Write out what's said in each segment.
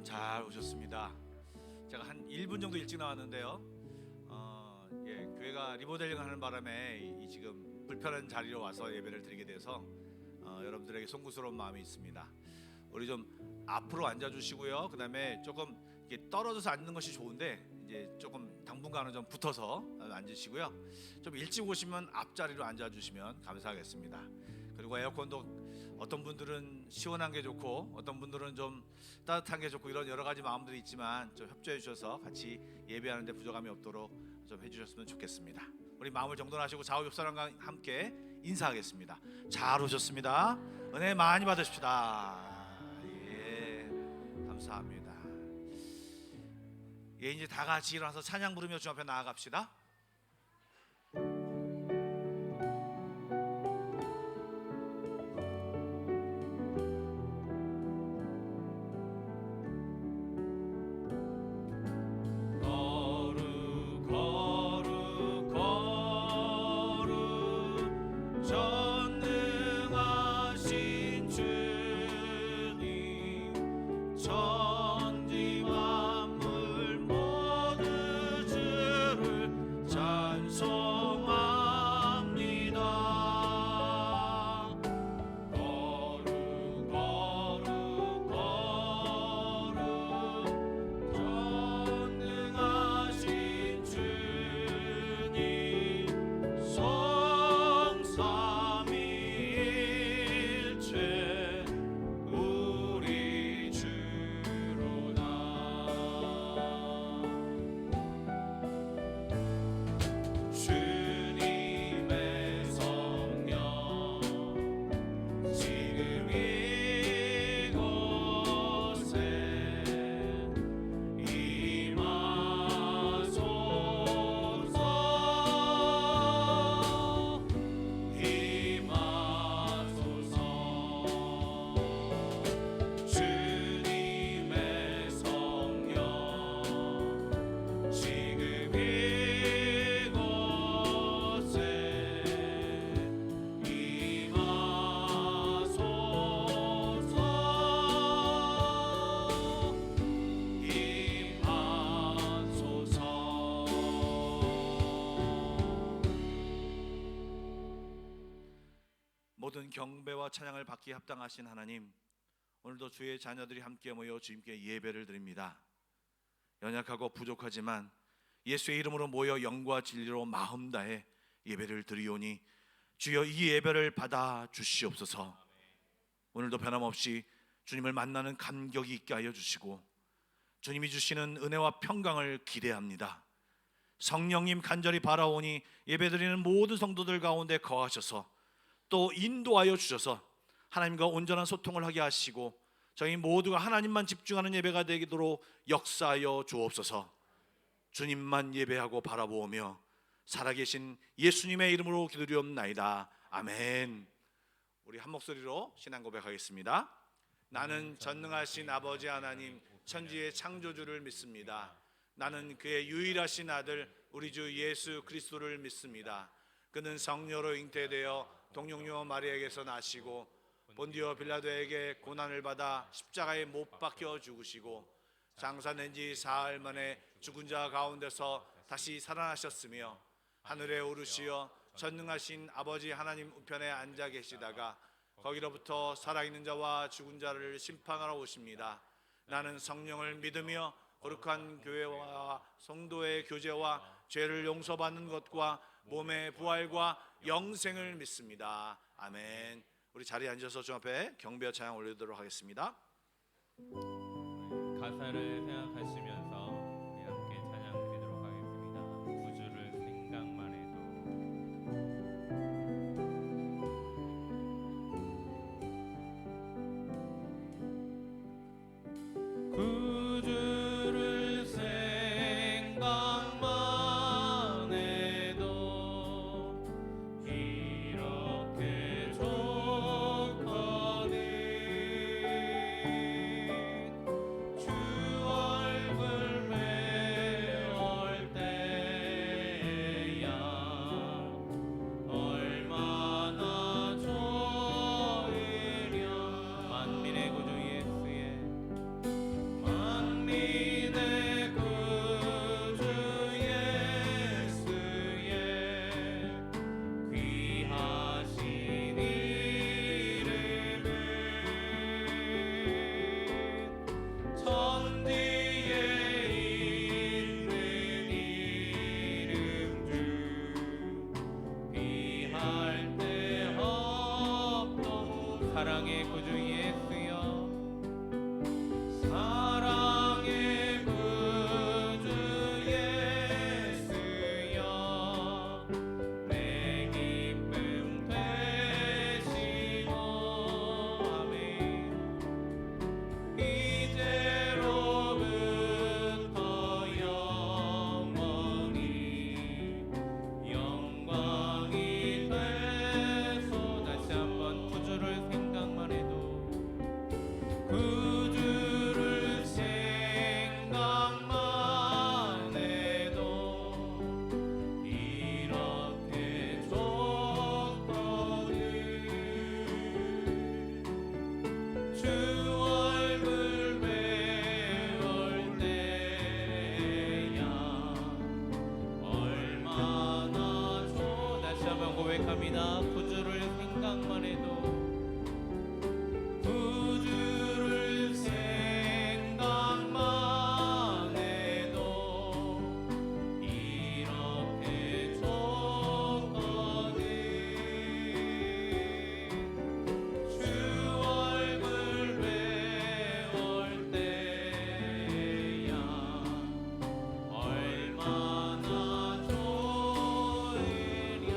잘 오셨습니다. 제가 한 1분 정도 일찍 나왔는데요. 교회가 리모델링 하는 바람에 이 지금 불편한 자리로 와서 예배를 드리게 돼서 여러분들에게 송구스러운 마음이 있습니다. 우리 좀 앞으로 앉아주시고요. 그 다음에 조금 이렇게 떨어져서 앉는 것이 좋은데 이제 조금 당분간은 좀 붙어서 앉으시고요. 좀 일찍 오시면 앞자리로 앉아주시면 감사하겠습니다. 그리고 에어컨도 어떤 분들은 시원한 게 좋고 어떤 분들은 좀 따뜻한 게 좋고 이런 여러 가지 마음들이 있지만 좀 협조해 주셔서 같이 예배하는데 부족함이 없도록 좀 해주셨으면 좋겠습니다. 우리 마음을 정돈하시고 좌우 옆 사람과 함께 인사하겠습니다. 잘 오셨습니다. 은혜 많이 받으십시다. 예, 감사합니다. 예, 이제 다 같이 일어나서 찬양 부르며 주 앞에 나아갑시다. 모든 경배와 찬양을 받기에 합당하신 하나님, 오늘도 주의 자녀들이 함께 모여 주님께 예배를 드립니다. 연약하고 부족하지만 예수의 이름으로 모여 영과 진리로 마음 다해 예배를 드리오니 주여 이 예배를 받아 주시옵소서. 오늘도 변함없이 주님을 만나는 감격이 있게 하여 주시고 주님이 주시는 은혜와 평강을 기대합니다. 성령님 간절히 바라오니 예배드리는 모든 성도들 가운데 거하셔서 또 인도하여 주셔서 하나님과 온전한 소통을 하게 하시고 저희 모두가 하나님만 집중하는 예배가 되도록 역사하여 주옵소서. 주님만 예배하고 바라보며 살아계신 예수님의 이름으로 기도드리옵나이다. 아멘. 우리 한 목소리로 신앙 고백하겠습니다. 나는 전능하신 아버지 하나님 천지의 창조주를 믿습니다. 나는 그의 유일하신 아들 우리 주 예수 그리스도를 믿습니다. 그는 성령으로 잉태되어 동정녀 마리아에게서 나시고 본디오 빌라도에게 고난을 받아 십자가에 못 박혀 죽으시고 장사낸 지 사흘 만에 죽은 자 가운데서 다시 살아나셨으며 하늘에 오르시어 전능하신 아버지 하나님 우편에 앉아 계시다가 거기로부터 살아있는 자와 죽은 자를 심판하러 오십니다. 나는 성령을 믿으며 거룩한 교회와 성도의 교제와 죄를 용서받는 것과 몸의 부활과 영생을 믿습니다. 아멘. 우리 자리에 앉아서 주 앞에 경배와 찬양 올리도록 하겠습니다. 가사를 생각하시면서 우리 함께 찬양 드리도록 하겠습니다. 구주를 생각만 해도 구주를 생각만 해도 이렇게 좋거든. 주 얼굴 사랑의 구주 예수여 사랑의 구주 예수여 내 기쁨 되시고 아멘 이제로부터 영원히 영광이 되소 다시 한번 구주를 생각만 해도 구주를 생각만 해도 이렇게 좋거든 주 얼굴 배울 때야 얼마나 좋 다시 한번 고백합니다 구주를 생각만 해도 구주를 생각만 해도 이렇게 좋거든 주 얼굴 배울 때야 얼마나 좋으랴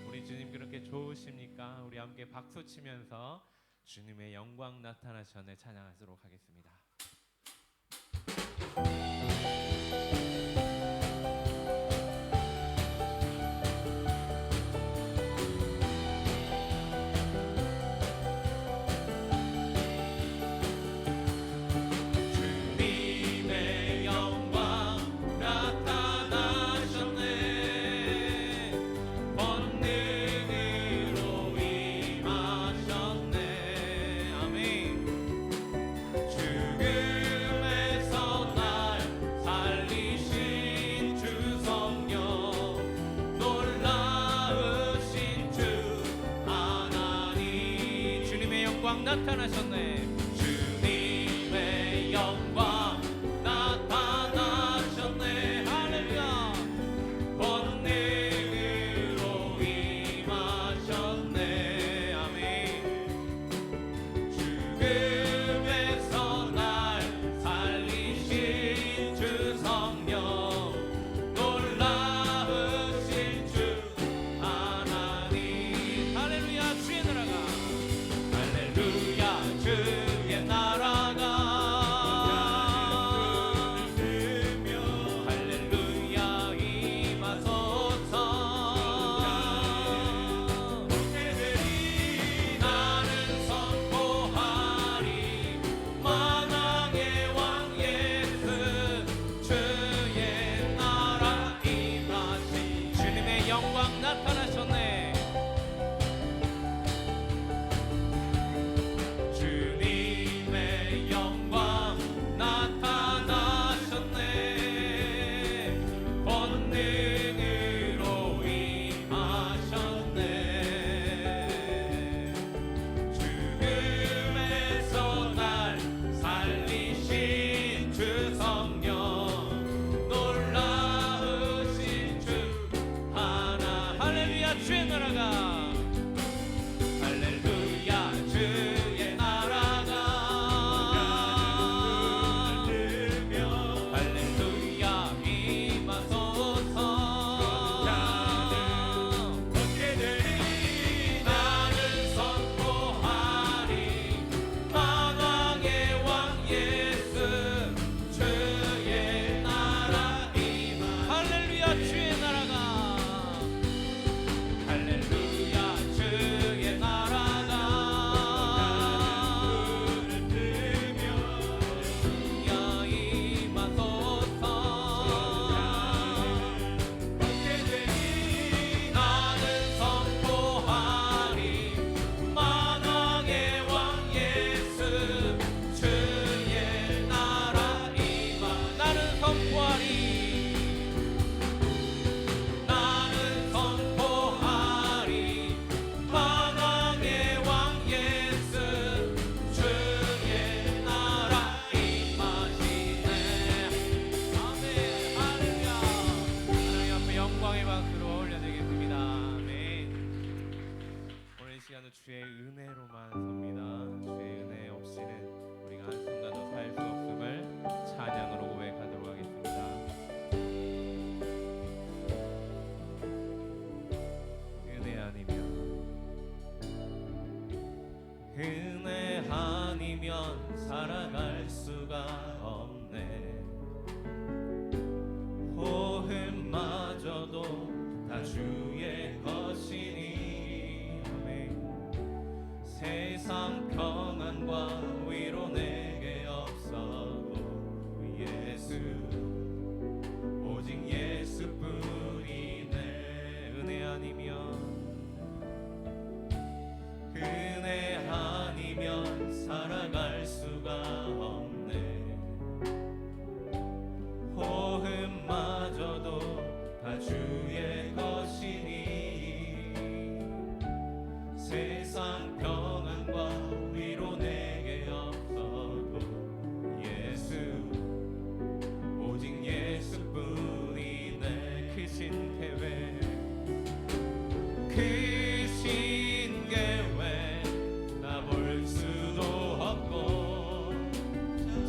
우리 주님 그렇게 좋으십니까? 우리 함께 박수 치면서 주님의 영광 나타나셨네 찬양하도록 하겠습니다. 주님의 영광 나타나셨네 권능으로 임하셨네 아멘 죽음에서 날 살리신 주 성령 놀라우신 주 하나님 주님의 영광 나타나셨네 주님의 영광 나타나셨네 할렐루야 권능으로 임하셨네 아멘 죽음에서 날 살리신 주 성령 놀라우신 주 하나님 할렐루야 주의 나라가 할렐루야 주의 나라가 할렐루야 임하소서 나는 선포하리 만왕의 왕 예수 주의 나라 임하시 주님의 영광 나타나셨네 주님의 영광 나타나셨네 권능으로 임하셨네 죽음에서 날 살리신 주 성령 놀라우신 주 하나 할렐루야 우리가 주의 은혜로만 섭니다. 주의 은혜 없이는 우리가 한순간도 살 수 없음을 찬양으로 고백하도록 하겠습니다. 은혜 아니면 살아갈 수가 없네. 호흡마저도 다 주의 것이니. 아멘. 세상 평안과 위로 내게 없어도 예수, 오직 예수뿐이네. 은혜 아니면 살아갈 수가 없네. 호흡마저도 다 주의 것이니. 세상 평안과 위로 내게 없어도 예수, 오직 예수뿐이네. 크신 계획, 크신 계획 나 볼 수도 없고,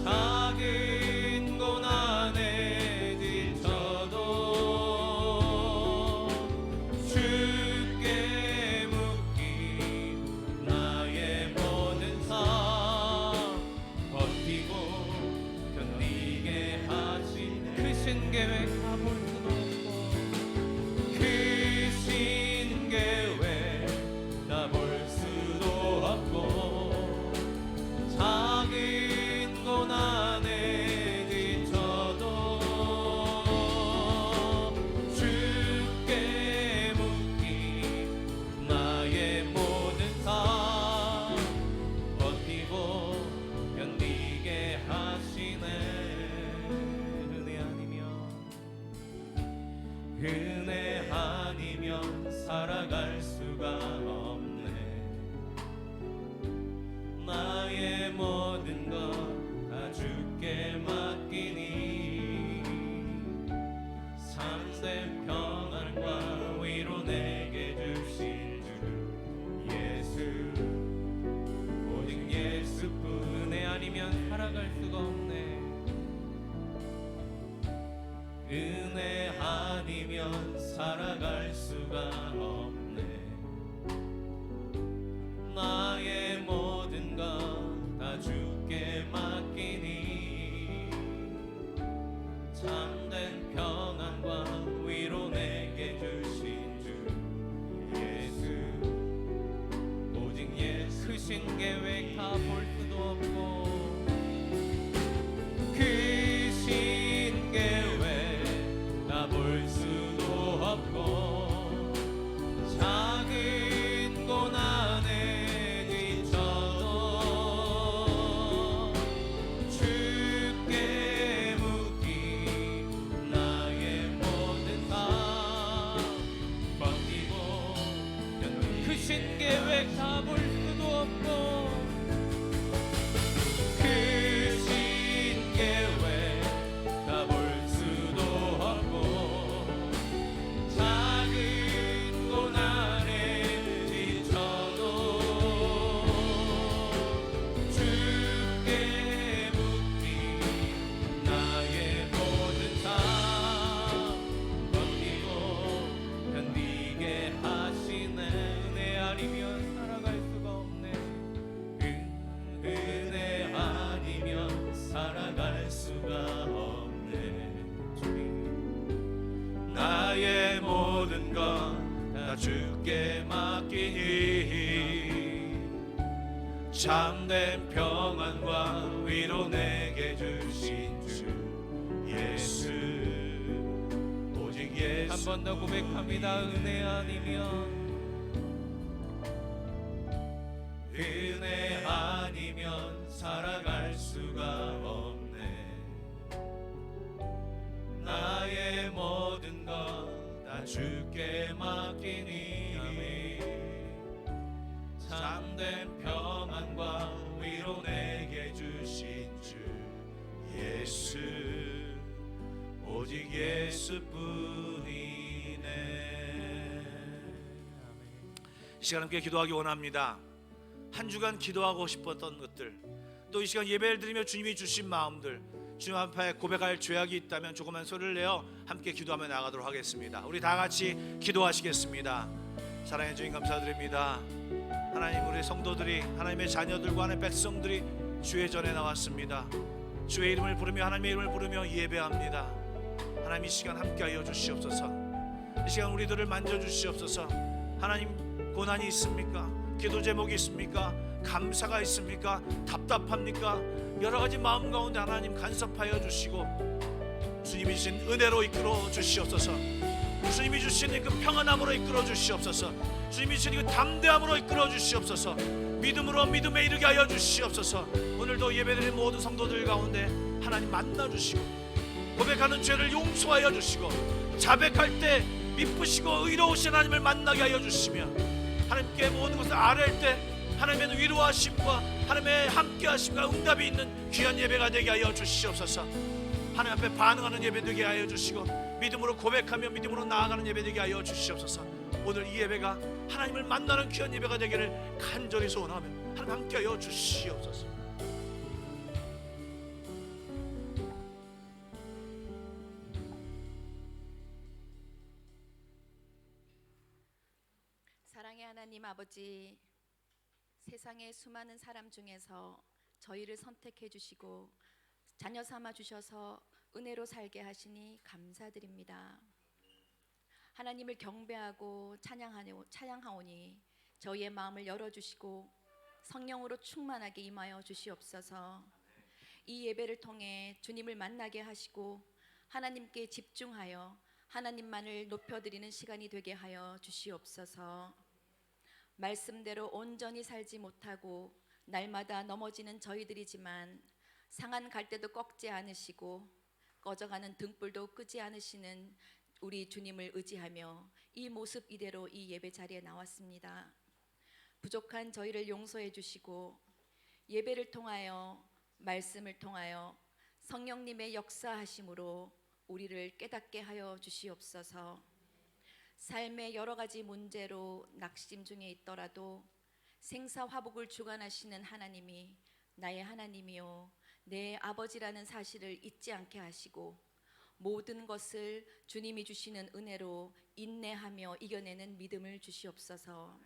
작은 고난에 지쳐도 주께 묻기 나의 모든 삶 버티고 견디게 하신 크신 계획 다 볼 수도 없고, 크신 계획 다 볼 수도 없고, 작은 고난에 지쳐도 주께 묻기 나의 모든 삶 버티고 견디게 하시네. 은혜 아니면 살아갈 수가 없네. 나의 모든 것 다 주께 맡기니. 참된 평안과 위로 내게 주실 주 예수, 오직 예수뿐. 은혜 아니면 살아갈 수가 없네. 은혜 아니면 살아갈 수가 없네. 나의 모든 것 다 주께 맡기니. 참된 평안과 위로 내게 주신 주 예수, 오직 예수. 크신 계획 다 볼 수도 없고, 크신 계획 다 볼 수도 없고, 작은 고난에 지쳐도 주께 묻기 나의 모든 삶 버티고 견디게. 크신 계획 다 볼 수도 없고, 크신 계획 다 볼 수도 없고, 작은 고난에 지쳐도 주께 묻기 나의 모든 삶 버티고 견디게 하시네. 은혜 아니면 살아갈 수가 없네. 은혜 아니면 살아갈 수가 없네. 나의 모든 것 다 주께 맡기니. 참된 평안과 위로 내게 주신 주 예수, 오직 예수. 한 번 더 고백합니다. 은혜 아니면, 은혜 아니면 살아갈 수가 없네. 나의 모든 것 다 주께 맡기니. 참된 평안과 위로 내게 주신 주 예수, 오직 예수뿐이네. 이 시간 함께 기도하기 원합니다. 한 주간 기도하고 싶었던 것들, 또 이 시간 예배를 드리며 주님이 주신 마음들, 주님 앞에 고백할 죄악이 있다면 조그만 소리를 내어 함께 기도하며 나가도록 하겠습니다. 우리 다 같이 기도하시겠습니다. 사랑의 주님 감사드립니다. 하나님, 우리 성도들이, 하나님의 자녀들과 하나님의 백성들이 주의 전에 나왔습니다. 주의 이름을 부르며, 하나님의 이름을 부르며 예배합니다. 하나님, 이 시간 함께하여 주시옵소서. 이 시간 우리들을 만져주시옵소서. 하나님, 고난이 있습니까? 기도 제목이 있습니까? 감사가 있습니까? 답답합니까? 여러 가지 마음 가운데 하나님 간섭하여 주시고 주님이 주신 은혜로 이끌어 주시옵소서. 주님이 주신 그 평안함으로 이끌어 주시옵소서. 주님이 주신 그 담대함으로 이끌어 주시옵소서. 믿음으로 믿음에 이르게 하여 주시옵소서. 오늘도 예배드리는 모든 성도들 가운데 하나님 만나 주시고, 고백하는 죄를 용서하여 주시고, 자백할 때 미쁘시고 의로우신 하나님을 만나게 하여 주시며, 하나님께 모든 것을 아뢰할 때 하나님의 위로하심과 하나님의 함께하심과 응답이 있는 귀한 예배가 되게 하여 주시옵소서. 하나님 앞에 반응하는 예배 되게 하여 주시고, 믿음으로 고백하며 믿음으로 나아가는 예배 되게 하여 주시옵소서. 오늘 이 예배가 하나님을 만나는 귀한 예배가 되기를 간절히 소원하며 하나님 함께 하여 주시옵소서. 사랑의 하나님 아버지, 세상의 수많은 사람 중에서 저희를 선택해 주시고 자녀 삼아 주셔서 은혜로 살게 하시니 감사드립니다. 하나님을 경배하고 찬양하오니 저희의 마음을 열어주시고 성령으로 충만하게 임하여 주시옵소서. 이 예배를 통해 주님을 만나게 하시고 하나님께 집중하여 하나님만을 높여드리는 시간이 되게 하여 주시옵소서. 말씀대로 온전히 살지 못하고 날마다 넘어지는 저희들이지만 상한 갈대도 꺾지 않으시고 꺼져가는 등불도 끄지 않으시는 우리 주님을 의지하며 이 모습 이대로 이 예배 자리에 나왔습니다. 부족한 저희를 용서해 주시고 예배를 통하여 말씀을 통하여 성령님의 역사하심으로 우리를 깨닫게 하여 주시옵소서. 삶의 여러 가지 문제로 낙심 중에 있더라도 생사화복을 주관하시는 하나님이 나의 하나님이요 내 아버지라는 사실을 잊지 않게 하시고 모든 것을 주님이 주시는 은혜로 인내하며 이겨내는 믿음을 주시옵소서.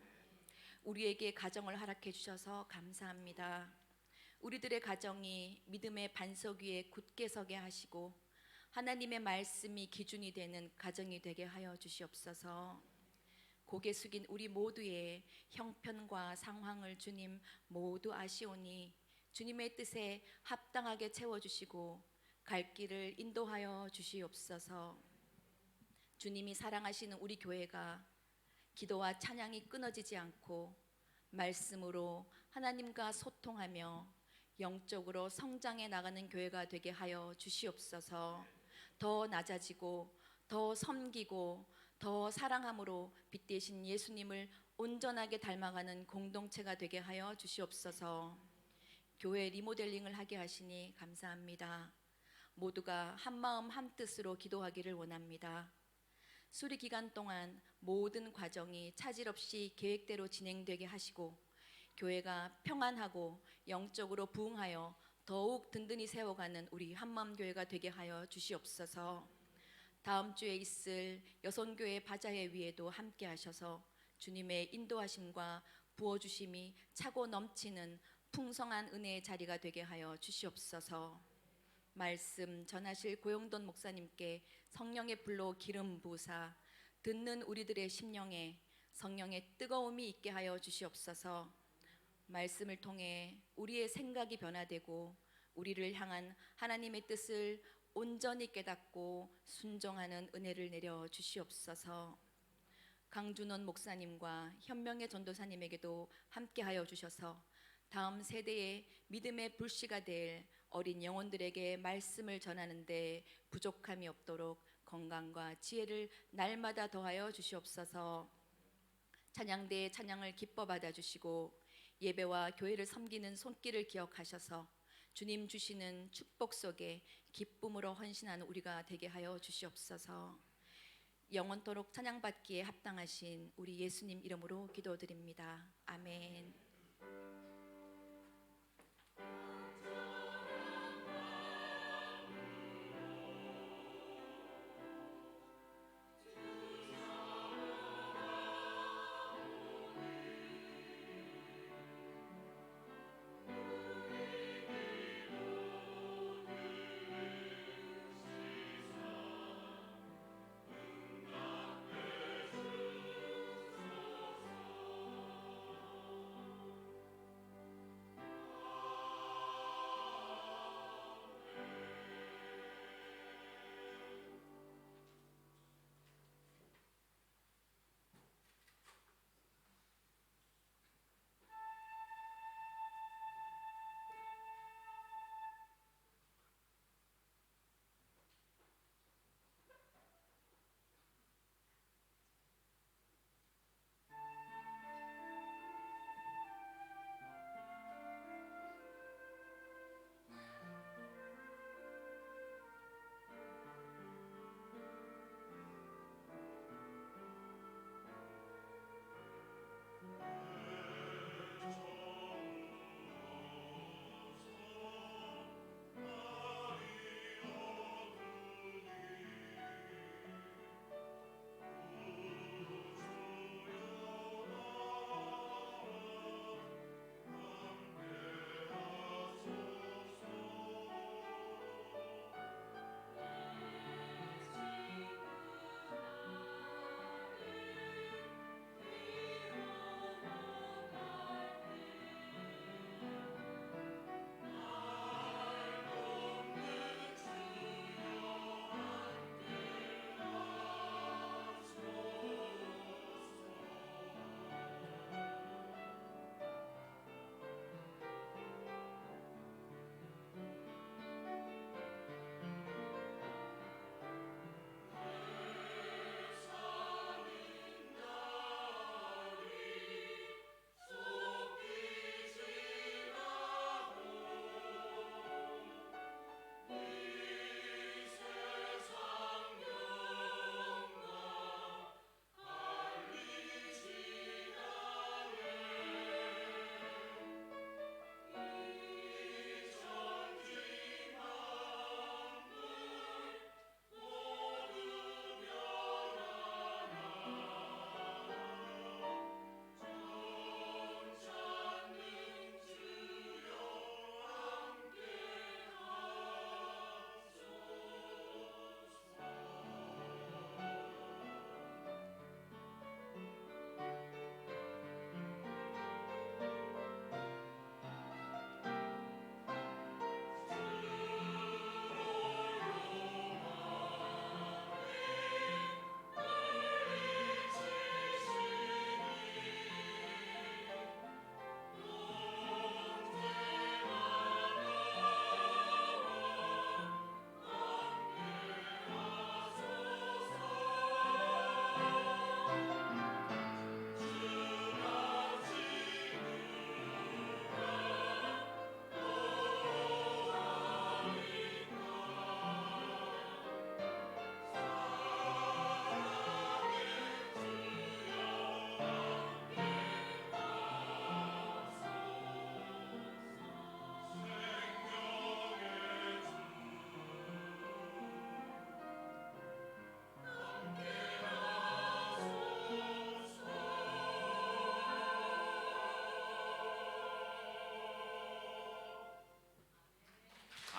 우리에게 가정을 허락해 주셔서 감사합니다. 우리들의 가정이 믿음의 반석 위에 굳게 서게 하시고 하나님의 말씀이 기준이 되는 가정이 되게 하여 주시옵소서. 고개 숙인 우리 모두의 형편과 상황을 주님 모두 아시오니 주님의 뜻에 합당하게 채워주시고 갈 길을 인도하여 주시옵소서. 주님이 사랑하시는 우리 교회가 기도와 찬양이 끊어지지 않고 말씀으로 하나님과 소통하며 영적으로 성장해 나가는 교회가 되게 하여 주시옵소서. 더 낮아지고 더 섬기고 더 사랑함으로 빛되신 예수님을 온전하게 닮아가는 공동체가 되게 하여 주시옵소서. 교회 리모델링을 하게 하시니 감사합니다. 모두가 한마음 한뜻으로 기도하기를 원합니다. 수리 기간 동안 모든 과정이 차질 없이 계획대로 진행되게 하시고 교회가 평안하고 영적으로 부흥하여 더욱 든든히 세워가는 우리 한마음교회가 되게 하여 주시옵소서. 다음 주에 있을 여성교회 바자회 위에도 함께 하셔서 주님의 인도하심과 부어주심이 차고 넘치는 풍성한 은혜의 자리가 되게 하여 주시옵소서. 말씀 전하실 고영돈 목사님께 성령의 불로 기름 부으사 듣는 우리들의 심령에 성령의 뜨거움이 있게 하여 주시옵소서. 말씀을 통해 우리의 생각이 변화되고 우리를 향한 하나님의 뜻을 온전히 깨닫고 순종하는 은혜를 내려 주시옵소서. 강준원 목사님과 현명의 전도사님에게도 함께하여 주셔서 다음 세대의 믿음의 불씨가 될 어린 영혼들에게 말씀을 전하는데 부족함이 없도록 건강과 지혜를 날마다 더하여 주시옵소서. 찬양대의 찬양을 기뻐 받아주시고 예배와 교회를 섬기는 손길을 기억하셔서 주님 주시는 축복 속에 기쁨으로 헌신하는 우리가 되게 하여 주시옵소서. 영원토록 찬양받기에 합당하신 우리 예수님 이름으로 기도드립니다. 아멘.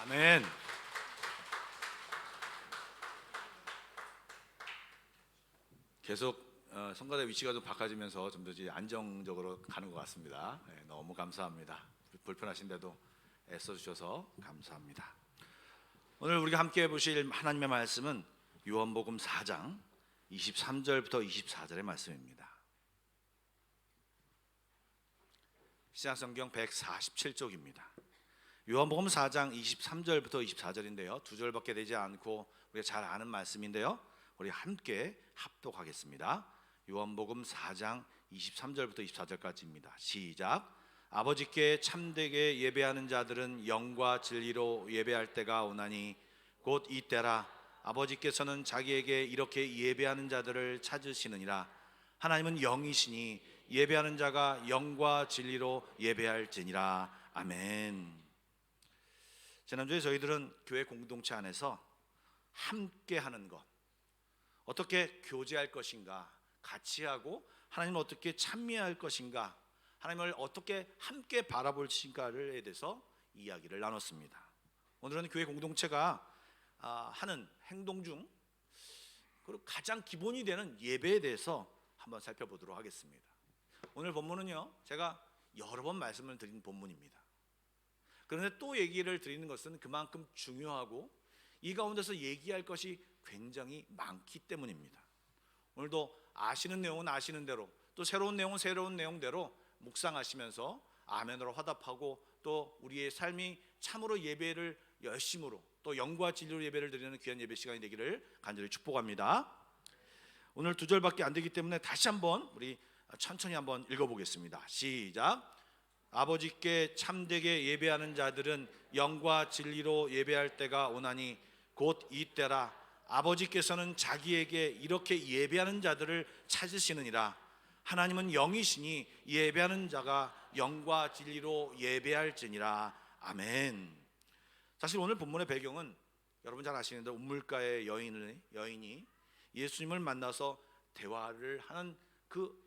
아멘. 계속 성가대 위치가 좀 바꿔지면서 좀 더 안정적으로 가는 것 같습니다. 네, 너무 감사합니다. 불편하신데도 애써주셔서 감사합니다. 오늘 우리가 함께 보실 하나님의 말씀은 요한복음 4장 23절부터 24절의 말씀입니다. 신약성경 147쪽입니다. 요한복음 4장 23절부터 24절인데요. 두 절밖에 되지 않고 우리가 잘 아는 말씀인데요. 우리 함께 합독하겠습니다. 요한복음 4장 23절부터 24절까지입니다. 시작. 아버지께 참되게 예배하는 자들은 영과 진리로 예배할 때가 오나니 곧 이때라. 아버지께서는 자기에게 이렇게 예배하는 자들을 찾으시느니라. 하나님은 영이시니 예배하는 자가 영과 진리로 예배할지니라. 아멘. 지난주에 저희들은 교회 공동체 안에서 함께 하는 것, 어떻게 교제할 것인가, 같이 하고 하나님을 어떻게 찬미할 것인가, 하나님을 어떻게 함께 바라볼 것인가에 대해서 이야기를 나눴습니다. 오늘은 교회 공동체가 하는 행동 중 그리고 가장 기본이 되는 예배에 대해서 한번 살펴보도록 하겠습니다. 오늘 본문은요, 제가 여러 번 말씀을 드린 본문입니다. 그런데 또 얘기를 드리는 것은 그만큼 중요하고 이 가운데서 얘기할 것이 굉장히 많기 때문입니다. 오늘도 아시는 내용은 아시는 대로, 또 새로운 내용은 새로운 내용대로 묵상하시면서 아멘으로 화답하고, 또 우리의 삶이 참으로 예배를 열심으로, 또 영과 진리로 예배를 드리는 귀한 예배 시간이 되기를 간절히 축복합니다. 오늘 2절밖에 안 되기 때문에 다시 한번 우리 천천히 한번 읽어보겠습니다. 시작. 아버지께 참되게 예배하는 자들은 영과 진리로 예배할 때가 오나니 곧 이때라. 아버지께서는 자기에게 이렇게 예배하는 자들을 찾으시느니라. 하나님은 영이시니 예배하는 자가 영과 진리로 예배할지니라. 아멘. 사실 오늘 본문의 배경은 여러분 잘 아시는데, 우물가의 여인이 예수님을 만나서 대화를 하는 그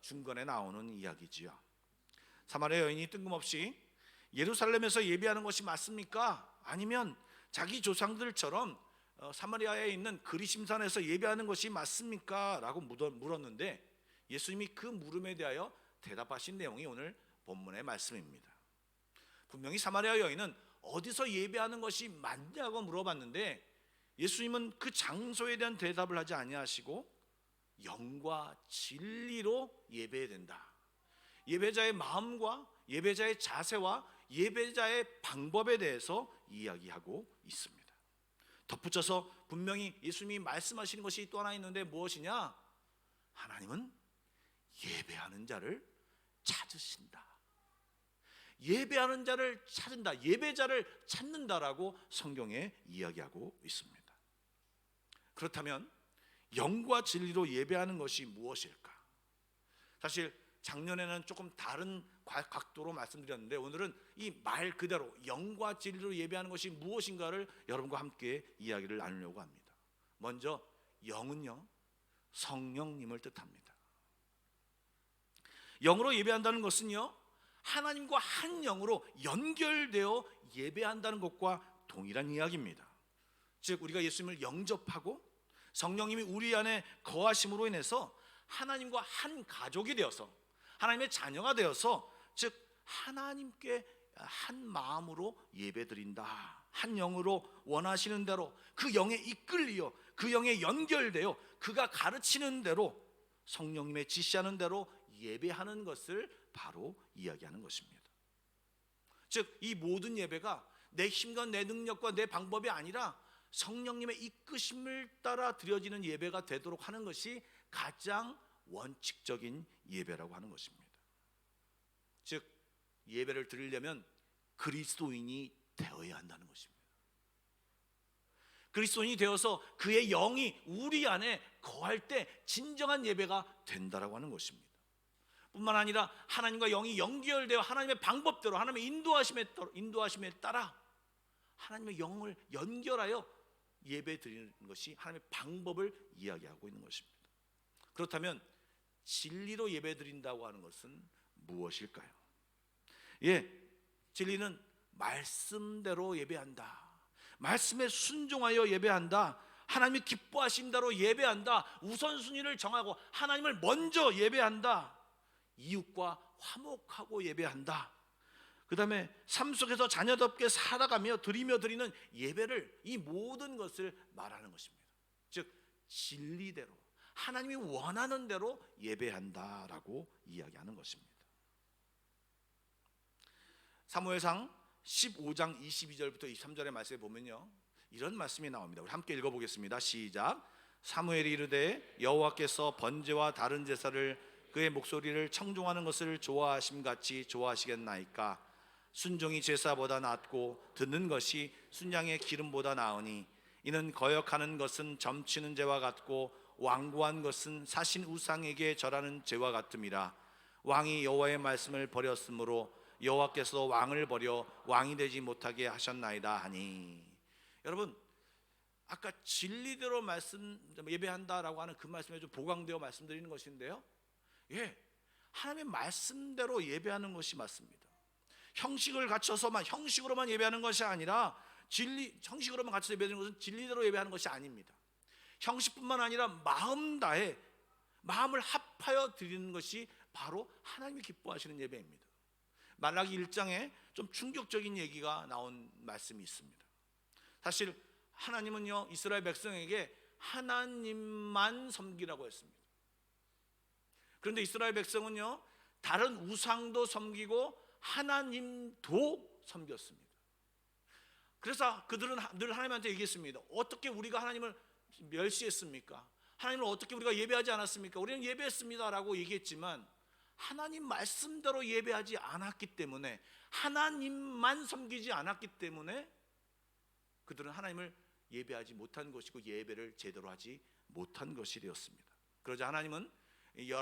중간에 나오는 이야기지요. 사마리아 여인이 뜬금없이 예루살렘에서 예배하는 것이 맞습니까? 아니면 자기 조상들처럼 사마리아에 있는 그리심산에서 예배하는 것이 맞습니까? 라고 물었는데, 예수님이 그 물음에 대하여 대답하신 내용이 오늘 본문의 말씀입니다. 분명히 사마리아 여인은 어디서 예배하는 것이 맞냐고 물어봤는데, 예수님은 그 장소에 대한 대답을 하지 아니하시고 영과 진리로 예배해야 된다, 예배자의 마음과 예배자의 자세와 예배자의 방법에 대해서 이야기하고 있습니다. 덧붙여서 분명히 예수님이 말씀하시는 것이 또 하나 있는데, 무엇이냐? 하나님은 예배하는 자를 찾으신다, 예배하는 자를 찾는다, 예배자를 찾는다라고 성경에 이야기하고 있습니다. 그렇다면 영과 진리로 예배하는 것이 무엇일까? 사실 작년에는 조금 다른 각도로 말씀드렸는데, 오늘은 이 말 그대로 영과 진리로 예배하는 것이 무엇인가를 여러분과 함께 이야기를 나누려고 합니다. 먼저 영은요, 성령님을 뜻합니다. 영으로 예배한다는 것은요, 하나님과 한 영으로 연결되어 예배한다는 것과 동일한 이야기입니다. 즉, 우리가 예수님을 영접하고 성령님이 우리 안에 거하심으로 인해서 하나님과 한 가족이 되어서 하나님의 자녀가 되어서, 즉 하나님께 한 마음으로 예배드린다, 한 영으로 원하시는 대로 그 영에 이끌리어 그 영에 연결되어 그가 가르치는 대로 성령님의 지시하는 대로 예배하는 것을 바로 이야기하는 것입니다. 즉, 이 모든 예배가 내 힘과 내 능력과 내 방법이 아니라 성령님의 이끄심을 따라 드려지는 예배가 되도록 하는 것이 가장 원칙적인 예배라고 하는 것입니다. 즉, 예배를 드리려면 그리스도인이 되어야 한다는 것입니다. 그리스도인이 되어서 그의 영이 우리 안에 거할 때 진정한 예배가 된다라고 하는 것입니다. 뿐만 아니라 하나님과 영이 연결되어 하나님의 방법대로, 하나님의 인도하심에 따라 하나님의 영을 연결하여 예배 드리는 것이 하나님의 방법을 이야기하고 있는 것입니다. 그렇다면 진리로 예배 드린다고 하는 것은 무엇일까요? 진리는 말씀대로 예배한다, 말씀에 순종하여 예배한다, 하나님이 기뻐하신 대로 예배한다, 우선순위를 정하고 하나님을 먼저 예배한다, 이웃과 화목하고 예배한다, 그 다음에 삶 속에서 자녀답게 살아가며 드리는 예배를, 이 모든 것을 말하는 것입니다. 즉, 진리대로 하나님이 원하는 대로 예배한다라고 이야기하는 것입니다. 사무엘상 15장 22절부터 23절의 말씀에 보면요, 이런 말씀이 나옵니다. 우리 함께 읽어보겠습니다. 시작. 사무엘이 이르되 여호와께서 번제와 다른 제사를 그의 목소리를 청종하는 것을 좋아하심같이 좋아하시겠나이까? 순종이 제사보다 낫고 듣는 것이 순양의 기름보다 나으니 이는 거역하는 것은 점치는 죄와 같고 완고한 것은 사신 우상에게 절하는 죄와 같음이라. 왕이 여호와의 말씀을 버렸으므로 여호와께서 왕을 버려 왕이 되지 못하게 하셨나이다 하니. 여러분, 아까 진리대로 말씀 예배한다라고 하는 그 말씀에 좀 보강되어 말씀드리는 것인데요, 하나님의 말씀대로 예배하는 것이 맞습니다. 형식을 갖춰서만 형식으로만 예배하는 것이 아니라 형식으로만 갖춰서 예배하는 것은 진리대로 예배하는 것이 아닙니다. 형식뿐만 아니라 마음 다해 마음을 합하여 드리는 것이 바로 하나님이 기뻐하시는 예배입니다. 말라기 1장에 좀 충격적인 얘기가 나온 말씀이 있습니다. 사실 하나님은요, 이스라엘 백성에게 하나님만 섬기라고 했습니다. 그런데 이스라엘 백성은요, 다른 우상도 섬기고 하나님도 섬겼습니다. 그래서 그들은 늘 하나님한테 얘기했습니다. 어떻게 우리가 하나님을 멸시했습니까? 하나님을 어떻게 우리가 예배하지 않았습니까? 우리는 예배했습니다 라고 얘기했지만 하나님 말씀대로 예배하지 않았기 때문에, 하나님만 섬기지 않았기 때문에 그들은 하나님을 예배하지 못한 것이고 예배를 제대로 하지 못한 것이 되었습니다. 그러자 하나님은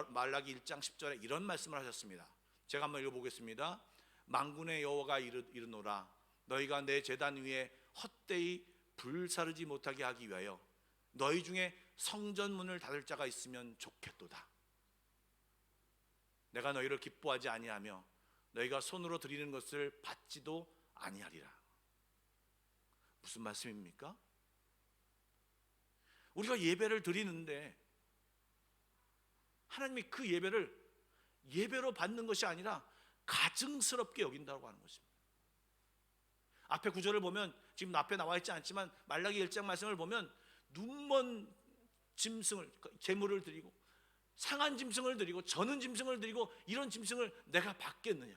말라기 1장 10절에 이런 말씀을 하셨습니다. 제가 한번 읽어보겠습니다. 만군의 여호와가 이르노라, 너희가 내 제단 위에 헛되이 불사르지 못하게 하기 위하여 너희 중에 성전 문을 닫을 자가 있으면 좋겠도다. 내가 너희를 기뻐하지 아니하며 너희가 손으로 드리는 것을 받지도 아니하리라. 무슨 말씀입니까? 우리가 예배를 드리는데 하나님이 그 예배를 예배로 받는 것이 아니라 가증스럽게 여긴다고 하는 것입니다. 앞에 구절을 보면, 지금 앞에 나와 있지 않지만 말라기 1장 말씀을 보면 눈먼 짐승을, 제물을 드리고 상한 짐승을 드리고 저는 짐승을 드리고 이런 짐승을 내가 받겠느냐?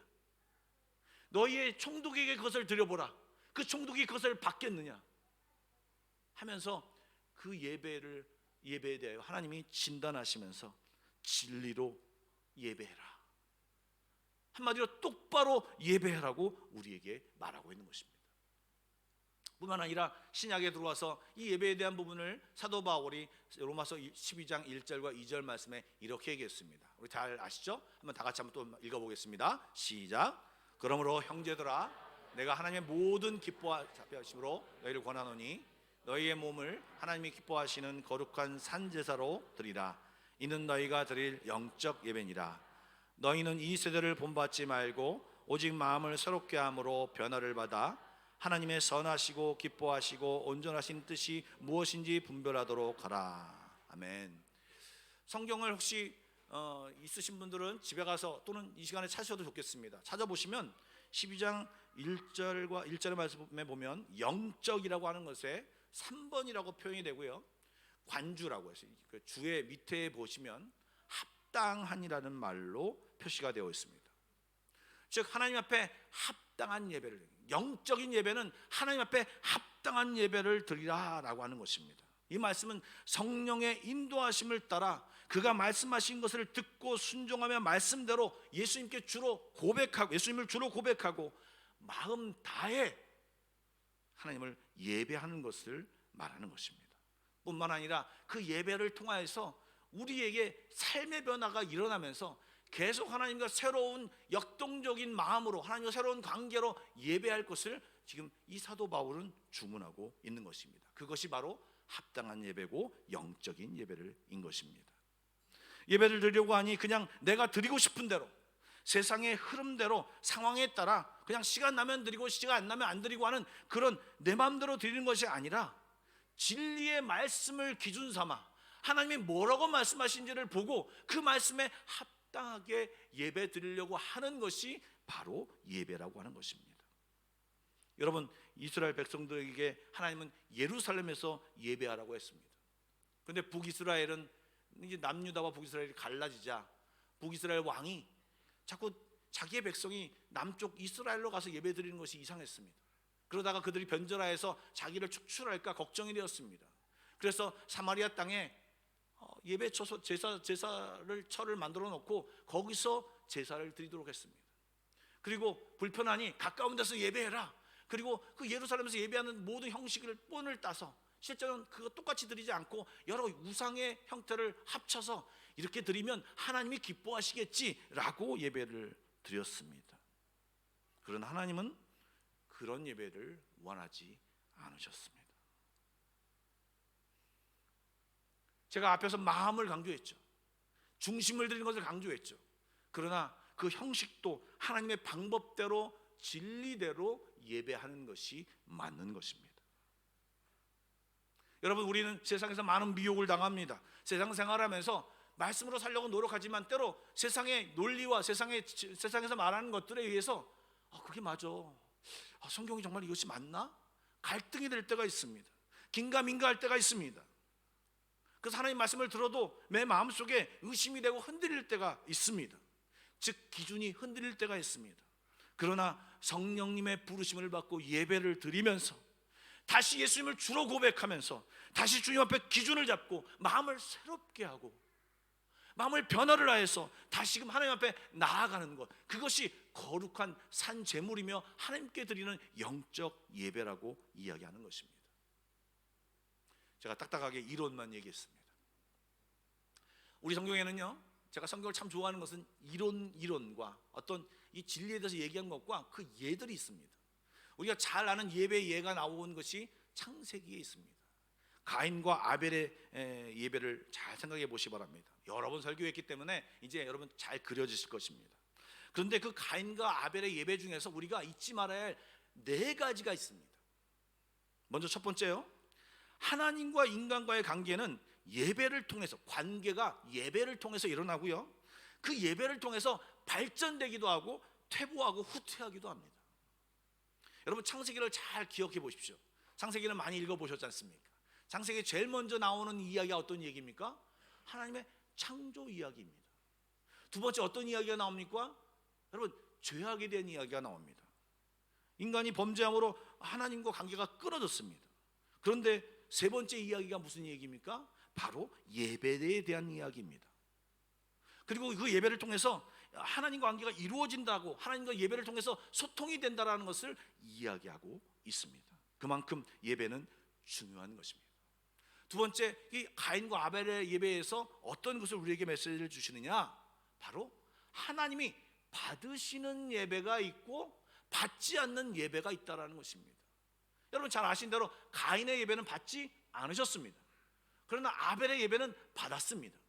너희의 총독에게 그것을 드려보라. 그 총독이 그것을 받겠느냐? 하면서 그 예배에 대하여 하나님이 진단하시면서 진리로 예배해라, 한마디로 똑바로 예배하라고 우리에게 말하고 있는 것입니다. 뿐만 아니라 신약에 들어와서 이 예배에 대한 부분을 사도 바울이 로마서 12장 1절과 2절 말씀에 이렇게 얘기했습니다. 우리 잘 아시죠? 한번 다 같이 한번 또 읽어보겠습니다. 시작. 그러므로 형제들아, 내가 하나님의 모든 기뻐하심으로 너희를 권하노니 너희의 몸을 하나님이 기뻐하시는 거룩한 산제사로 드리라. 이는 너희가 드릴 영적 예배니라. 너희는 이 세대를 본받지 말고 오직 마음을 새롭게 함으로 변화를 받아 하나님의 선하시고 기뻐하시고 온전하신 뜻이 무엇인지 분별하도록 하라. 아멘. 성경을 혹시 있으신 분들은 집에 가서 또는 이 시간에 찾으셔도 좋겠습니다. 찾아보시면 12장 1절의 말씀에 보면 영적이라고 하는 것에 3번이라고 표현이 되고요, 관주라고 해서 그 주의 밑에 보시면 합당한이라는 말로 표시가 되어 있습니다. 즉 하나님 앞에 합당한 예배를, 영적인 예배는 하나님 앞에 합당한 예배를 드리라라고 하는 것입니다. 이 말씀은 성령의 인도하심을 따라 그가 말씀하신 것을 듣고 순종하며 말씀대로 예수님을 주로 고백하고 마음 다해 하나님을 예배하는 것을 말하는 것입니다. 뿐만 아니라 그 예배를 통하여서 우리에게 삶의 변화가 일어나면서 계속 하나님과 새로운 역동적인 마음으로, 하나님과 새로운 관계로 예배할 것을 지금 이 사도 바울은 주문하고 있는 것입니다. 그것이 바로 합당한 예배고 영적인 예배인 것입니다. 예배를 드리려고 하니 그냥 내가 드리고 싶은 대로, 세상의 흐름대로, 상황에 따라 그냥 시간 나면 드리고 시간 안 나면 안 드리고 하는 그런 내 마음대로 드리는 것이 아니라 진리의 말씀을 기준 삼아 하나님이 뭐라고 말씀하신지를 보고 그 말씀에 합당하게 예배 드리려고 하는 것이 바로 예배라고 하는 것입니다. 여러분, 이스라엘 백성들에게 하나님은 예루살렘에서 예배하라고 했습니다. 그런데 북이스라엘은 이제 남유다와 북이스라엘이 갈라지자 북이스라엘 왕이 자꾸 자기의 백성이 남쪽 이스라엘로 가서 예배 드리는 것이 이상했습니다. 그러다가 그들이 변절하여서 자기를 축출할까 걱정이 되었습니다. 그래서 사마리아 땅에 예배 처소 제사를 처를 만들어 놓고 거기서 제사를 드리도록 했습니다. 그리고 불편하니 가까운 데서 예배해라. 그리고 그 예루살렘에서 예배하는 모든 형식을 뻔을 따서 실제로는 그거 똑같이 드리지 않고 여러 우상의 형태를 합쳐서 이렇게 드리면 하나님이 기뻐하시겠지라고 예배를 드렸습니다. 그러나 하나님은 그런 예배를 원하지 않으셨습니다. 제가 앞에서 마음을 강조했죠. 중심을 드리는 것을 강조했죠. 그러나 그 형식도 하나님의 방법대로 진리대로 예배하는 것이 맞는 것입니다. 여러분, 우리는 세상에서 많은 미혹을 당합니다. 세상 생활하면서 말씀으로 살려고 노력하지만 때로 세상의 논리와 세상에서 말하는 것들에 의해서 그게 맞아, 성경이 정말 이것이 맞나? 갈등이 될 때가 있습니다. 긴가민가할 때가 있습니다. 그래서 하나님 말씀을 들어도 내 마음속에 의심이 되고 흔들릴 때가 있습니다. 즉 기준이 흔들릴 때가 있습니다. 그러나 성령님의 부르심을 받고 예배를 드리면서 다시 예수님을 주로 고백하면서 다시 주님 앞에 기준을 잡고 마음을 새롭게 하고 마음을 변화를 하여서 다시금 하나님 앞에 나아가는 것, 그것이 거룩한 산 제물이며 하나님께 드리는 영적 예배라고 이야기하는 것입니다. 제가 딱딱하게 이론만 얘기했습니다. 우리 성경에는요, 제가 성경을 참 좋아하는 것은 이론과 어떤 이 진리에 대해서 얘기한 것과 그 예들이 있습니다. 우리가 잘 아는 예배의 예가 나온 것이 창세기에 있습니다. 가인과 아벨의 예배를 잘 생각해 보시기 바랍니다. 여러 번 설교했기 때문에 이제 여러분 잘 그려지실 것입니다. 그런데 그 가인과 아벨의 예배 중에서 우리가 잊지 말아야 할 4가지가 있습니다. 먼저 첫 번째요, 하나님과 인간과의 관계는 예배를 통해서, 관계가 예배를 통해서 일어나고요, 그 예배를 통해서 발전되기도 하고 퇴보하고 후퇴하기도 합니다. 여러분, 창세기를 잘 기억해 보십시오. 창세기는 많이 읽어보셨지 않습니까? 창세기 제일 먼저 나오는 이야기가 어떤 얘기입니까? 하나님의 창조 이야기입니다. 두 번째 어떤 이야기가 나옵니까? 여러분, 죄악에 대한 이야기가 나옵니다. 인간이 범죄함으로 하나님과 관계가 끊어졌습니다. 그런데 세 번째 이야기가 무슨 얘기입니까? 바로 예배에 대한 이야기입니다. 그리고 그 예배를 통해서 하나님과 관계가 이루어진다고, 하나님과 예배를 통해서 소통이 된다라는 것을 이야기하고 있습니다. 그만큼 예배는 중요한 것입니다. 두 번째, 이 가인과 아벨의 예배에서 어떤 것을 우리에게 메시지를 주시느냐? 바로 하나님이 받으시는 예배가 있고 받지 않는 예배가 있다라는 것입니다. 여러분 잘 아신 대로 가인의 예배는 받지 않으셨습니다. 그러나 아벨의 예배는 받았습니다.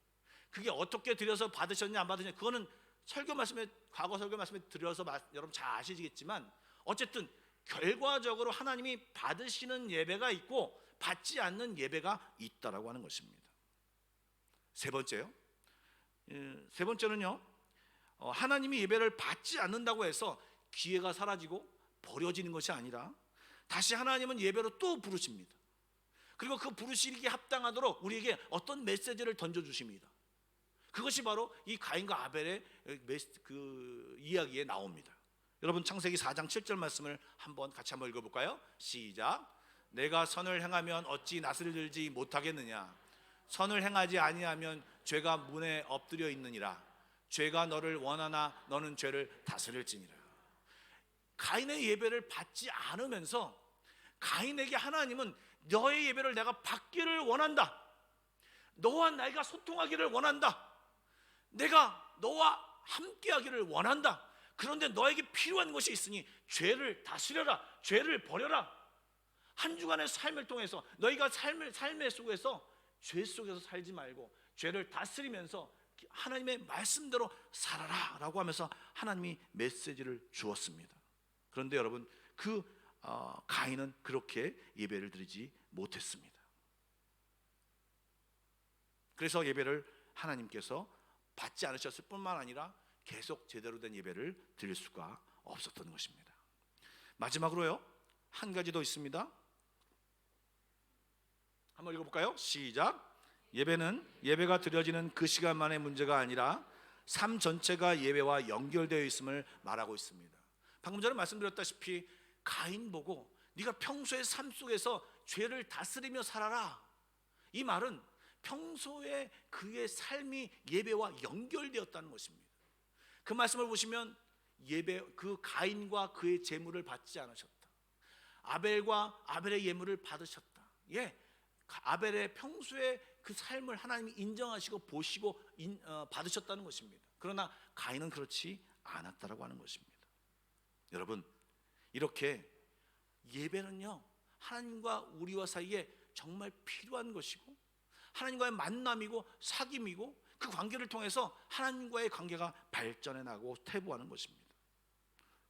그게 어떻게 드려서 받으셨냐 안 받으셨냐, 그거는 과거 설교 말씀에 드려서 여러분 잘 아시겠지만, 어쨌든 결과적으로 하나님이 받으시는 예배가 있고 받지 않는 예배가 있다라고 하는 것입니다. 세 번째는요, 하나님이 예배를 받지 않는다고 해서 기회가 사라지고 버려지는 것이 아니라 다시 하나님은 예배로 또 부르십니다. 그리고 그 부르시기에 합당하도록 우리에게 어떤 메시지를 던져주십니다. 그것이 바로 이 가인과 아벨의 그 이야기에 나옵니다. 여러분 창세기 4장 7절 말씀을 같이 한번 읽어볼까요? 시작. 내가 선을 행하면 어찌 낯을 들지 못하겠느냐? 선을 행하지 아니하면 죄가 문에 엎드려 있느니라. 죄가 너를 원하나 너는 죄를 다스릴지니라. 가인의 예배를 받지 않으면서 가인에게 하나님은 너의 예배를 내가 받기를 원한다. 너와 내가 소통하기를 원한다. 내가 너와 함께하기를 원한다. 그런데 너에게 필요한 것이 있으니 죄를 다스려라. 죄를 버려라. 한 주간의 삶을 통해서 너희가 삶의 속에서 죄 속에서 살지 말고 죄를 다스리면서 하나님의 말씀대로 살아라 라고 하면서 하나님이 메시지를 주었습니다. 그런데 여러분 가인은 그렇게 예배를 드리지 못했습니다. 그래서 예배를 하나님께서 받지 않으셨을 뿐만 아니라 계속 제대로 된 예배를 드릴 수가 없었던 것입니다. 마지막으로요, 한 가지 더 있습니다. 한번 읽어볼까요? 시작. 예배가 드려지는 그 시간만의 문제가 아니라 삶 전체가 예배와 연결되어 있음을 말하고 있습니다. 방금 전에 말씀드렸다시피 가인 보고 네가 평소의 삶 속에서 죄를 다스리며 살아라, 이 말은 평소에 그의 삶이 예배와 연결되었다는 것입니다. 그 말씀을 보시면 그 가인과 그의 제물을 받지 않으셨다. 아벨과 아벨의 예물을 받으셨다. 아벨의 평소에 그 삶을 하나님이 인정하시고 보시고 받으셨다는 것입니다. 그러나 가인은 그렇지 않았다라고 하는 것입니다. 여러분, 이렇게 예배는요, 하나님과 우리와 사이에 정말 필요한 것이고 하나님과의 만남이고 사귐이고 그 관계를 통해서 하나님과의 관계가 발전해 나가고 퇴보하는 것입니다.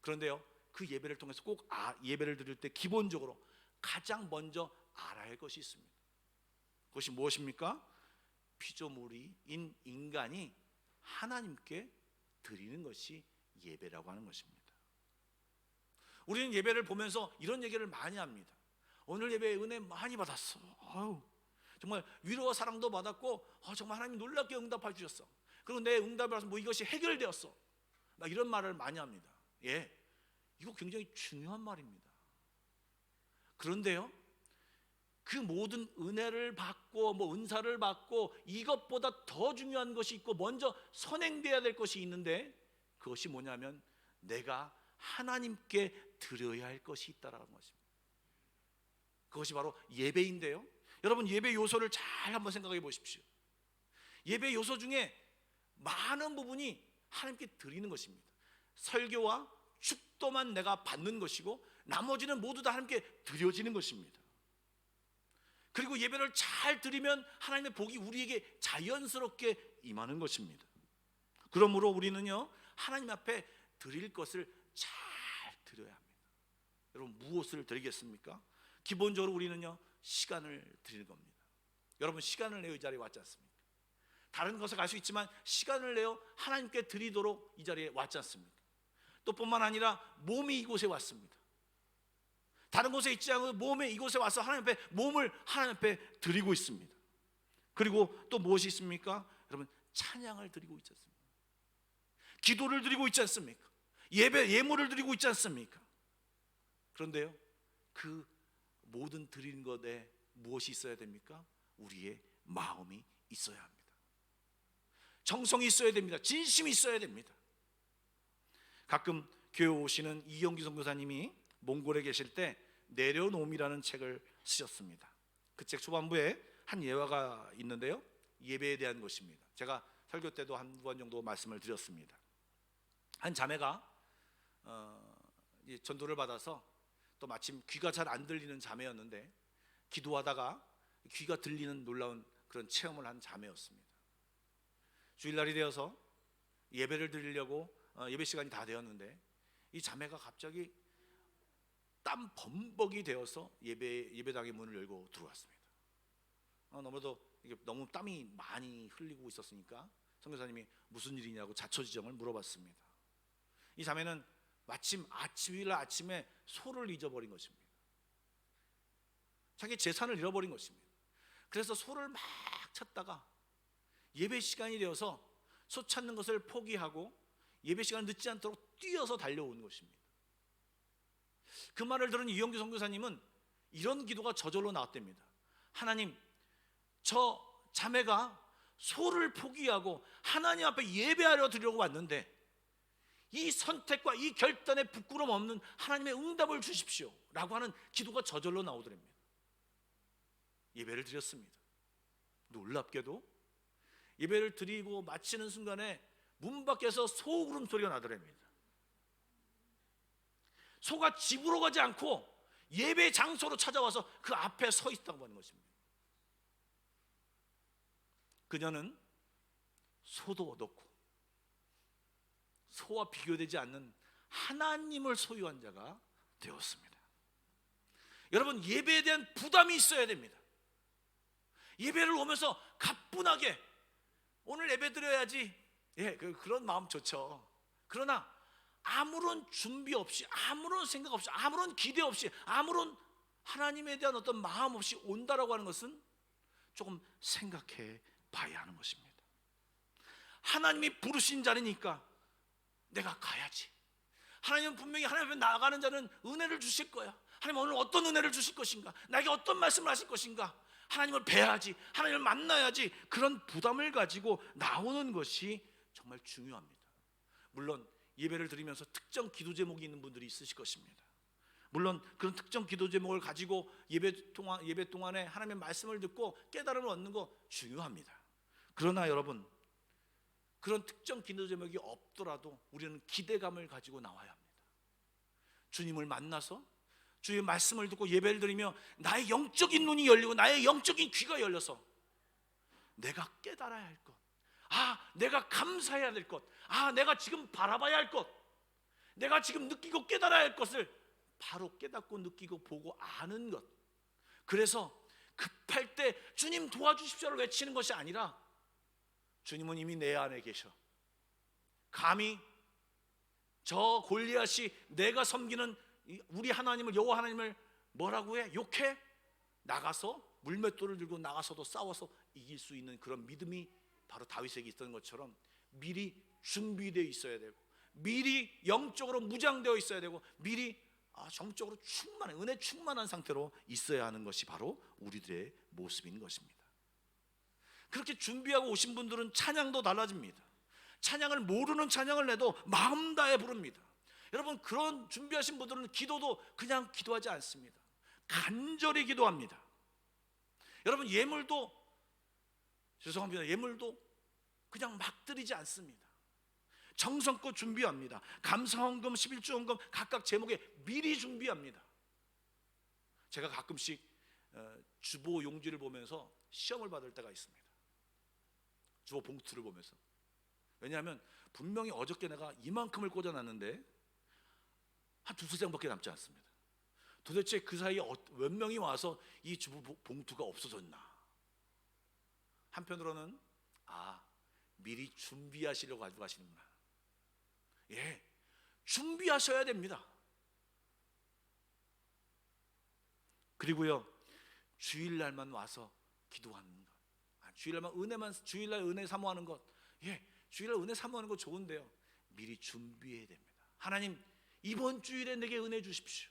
그런데요, 그 예배를 통해서 꼭 예배를 드릴 때 기본적으로 가장 먼저 알아야 할 것이 있습니다. 그것이 무엇입니까? 피조물인 인간이 하나님께 드리는 것이 예배라고 하는 것입니다. 우리는 예배를 보면서 이런 얘기를 많이 합니다. 오늘 예배에 은혜 많이 받았어. 정말 위로와 사랑도 받았고 정말 하나님이 놀랍게 응답해 주셨어. 그리고 내 응답을 해서 뭐 이것이 해결되었어. 막 이런 말을 많이 합니다. 예, 이거 굉장히 중요한 말입니다. 그런데요, 그 모든 은혜를 받고 뭐 은사를 받고 이것보다 더 중요한 것이 있고 먼저 선행돼야 될 것이 있는데 그것이 뭐냐면 내가 하나님께 드려야 할 것이 있다라는 것입니다. 그것이 바로 예배인데요, 여러분, 예배 요소를 잘 한번 생각해 보십시오. 예배 요소 중에 많은 부분이 하나님께 드리는 것입니다. 설교와 축도만 내가 받는 것이고 나머지는 모두 다 하나님께 드려지는 것입니다. 그리고 예배를 잘 드리면 하나님의 복이 우리에게 자연스럽게 임하는 것입니다. 그러므로 우리는요, 하나님 앞에 드릴 것을 잘 드려야 합니다. 여러분, 무엇을 드리겠습니까? 기본적으로 우리는요, 시간을 드리는 겁니다. 여러분, 시간을 내어 이 자리에 왔지 않습니까? 다른 것을 갈 수 있지만 시간을 내어 하나님께 드리도록 이 자리에 왔지 않습니까? 또 뿐만 아니라 몸이 이곳에 왔습니다. 다른 곳에 있지 않고 몸에 이곳에 와서 하나님 앞에 몸을 하나님 앞에 드리고 있습니다. 그리고 또 무엇이 있습니까? 여러분, 찬양을 드리고 있지 않습니까? 기도를 드리고 있지 않습니까? 예물을 드리고 있지 않습니까? 그런데요, 그 모든 드리는 것에 무엇이 있어야 됩니까? 우리의 마음이 있어야 합니다. 정성이 있어야 됩니다. 진심이 있어야 됩니다. 가끔 교회 오시는 이영기 선교사님이 몽골에 계실 때 내려놓음이라는 책을 쓰셨습니다. 그 책 초반부에 한 예화가 있는데요, 예배에 대한 것입니다. 제가 설교 때도 한 번 정도 말씀을 드렸습니다. 한 자매가 전도를 받아서 또 마침 귀가 잘 안 들리는 자매였는데 기도하다가 귀가 들리는 놀라운 그런 체험을 한 자매였습니다. 주일날이 되어서 예배를 드리려고 예배 시간이 다 되었는데 이 자매가 갑자기 땀 범벅이 되어서 예배당의 문을 열고 들어왔습니다. 너무 땀이 많이 흘리고 있었으니까 선교사님이 무슨 일이냐고 자초지종을 물어봤습니다. 이 자매는 마침 주일날 아침에 소를 잊어버린 것입니다. 자기 재산을 잃어버린 것입니다. 그래서 소를 막 찾다가 예배 시간이 되어서 소 찾는 것을 포기하고 예배 시간을 늦지 않도록 뛰어서 달려온 것입니다. 그 말을 들은 이영규 선교사님은 이런 기도가 저절로 나왔답니다. 하나님, 저 자매가 소를 포기하고 하나님 앞에 예배하려 드리려고 왔는데 이 선택과 이 결단에 부끄럼 없는 하나님의 응답을 주십시오 라고 하는 기도가 저절로 나오더랍니다. 예배를 드렸습니다. 놀랍게도 예배를 드리고 마치는 순간에 문 밖에서 소 울음소리가 나더랍니다. 소가 집으로 가지 않고 예배 장소로 찾아와서 그 앞에 서 있다고 하는 것입니다. 그녀는 소도 얻었고 소와 비교되지 않는 하나님을 소유한 자가 되었습니다. 여러분, 예배에 대한 부담이 있어야 됩니다. 예배를 오면서 가뿐하게 오늘 예배 드려야지, 그런 마음 좋죠. 그러나 아무런 준비 없이, 아무런 생각 없이, 아무런 기대 없이, 아무런 하나님에 대한 어떤 마음 없이 온다라고 하는 것은 조금 생각해 봐야 하는 것입니다. 하나님이 부르신 자리니까 내가 가야지. 하나님은 분명히 하나님 앞에 나아가는 자는 은혜를 주실 거야. 하나님 오늘 어떤 은혜를 주실 것인가, 나에게 어떤 말씀을 하실 것인가, 하나님을 뵈야지, 하나님을 만나야지, 그런 부담을 가지고 나오는 것이 정말 중요합니다. 물론 예배를 드리면서 특정 기도 제목이 있는 분들이 있으실 것입니다. 물론 그런 특정 기도 제목을 가지고 예배 동안에 하나님의 말씀을 듣고 깨달음을 얻는 거 중요합니다. 그러나 여러분, 그런 특정 기도 제목이 없더라도 우리는 기대감을 가지고 나와야 합니다. 주님을 만나서 주의 말씀을 듣고 예배를 드리며 나의 영적인 눈이 열리고 나의 영적인 귀가 열려서 내가 깨달아야 할 것, 내가 감사해야 될 것, 내가 지금 바라봐야 할 것, 내가 지금 느끼고 깨달아야 할 것을 바로 깨닫고 느끼고 보고 아는 것. 그래서 급할 때 주님 도와주십시오를 외치는 것이 아니라 주님은 이미 내 안에 계셔. 감히 저 골리앗이 내가 섬기는 우리 하나님을, 여호와 하나님을 뭐라고 해? 욕해? 나가서 물맷돌을 들고 나가서도 싸워서 이길 수 있는 그런 믿음이 바로 다윗에게 있던 것처럼 미리 준비되어 있어야 되고, 미리 영적으로 무장되어 있어야 되고, 미리 정적으로 충만한, 은혜 충만한 상태로 있어야 하는 것이 바로 우리들의 모습인 것입니다. 그렇게 준비하고 오신 분들은 찬양도 달라집니다. 찬양을 모르는 찬양을 내도 마음 다해 부릅니다. 여러분, 그런 준비하신 분들은 기도도 그냥 기도하지 않습니다. 간절히 기도합니다. 여러분, 예물도 그냥 막 드리지 않습니다. 정성껏 준비합니다. 감사헌금, 11조 헌금 각각 제목에 미리 준비합니다. 제가 가끔씩 주보 용지를 보면서 시험을 받을 때가 있습니다. 주보 봉투를 보면서. 왜냐하면 분명히 어저께 내가 이만큼을 꽂아놨는데 한 두세 장밖에 남지 않습니다. 도대체 그 사이에 몇 명이 와서 이 주보 봉투가 없어졌나. 한편으로는 미리 준비하시려고 가지고 가시는구나. 준비하셔야 됩니다. 그리고요, 주일날만 와서 기도하는 것, 주일날 은혜 사모하는 것, 주일날 은혜 사모하는 거 좋은데요, 미리 준비해야 됩니다. 하나님, 이번 주일에 내게 은혜 주십시오.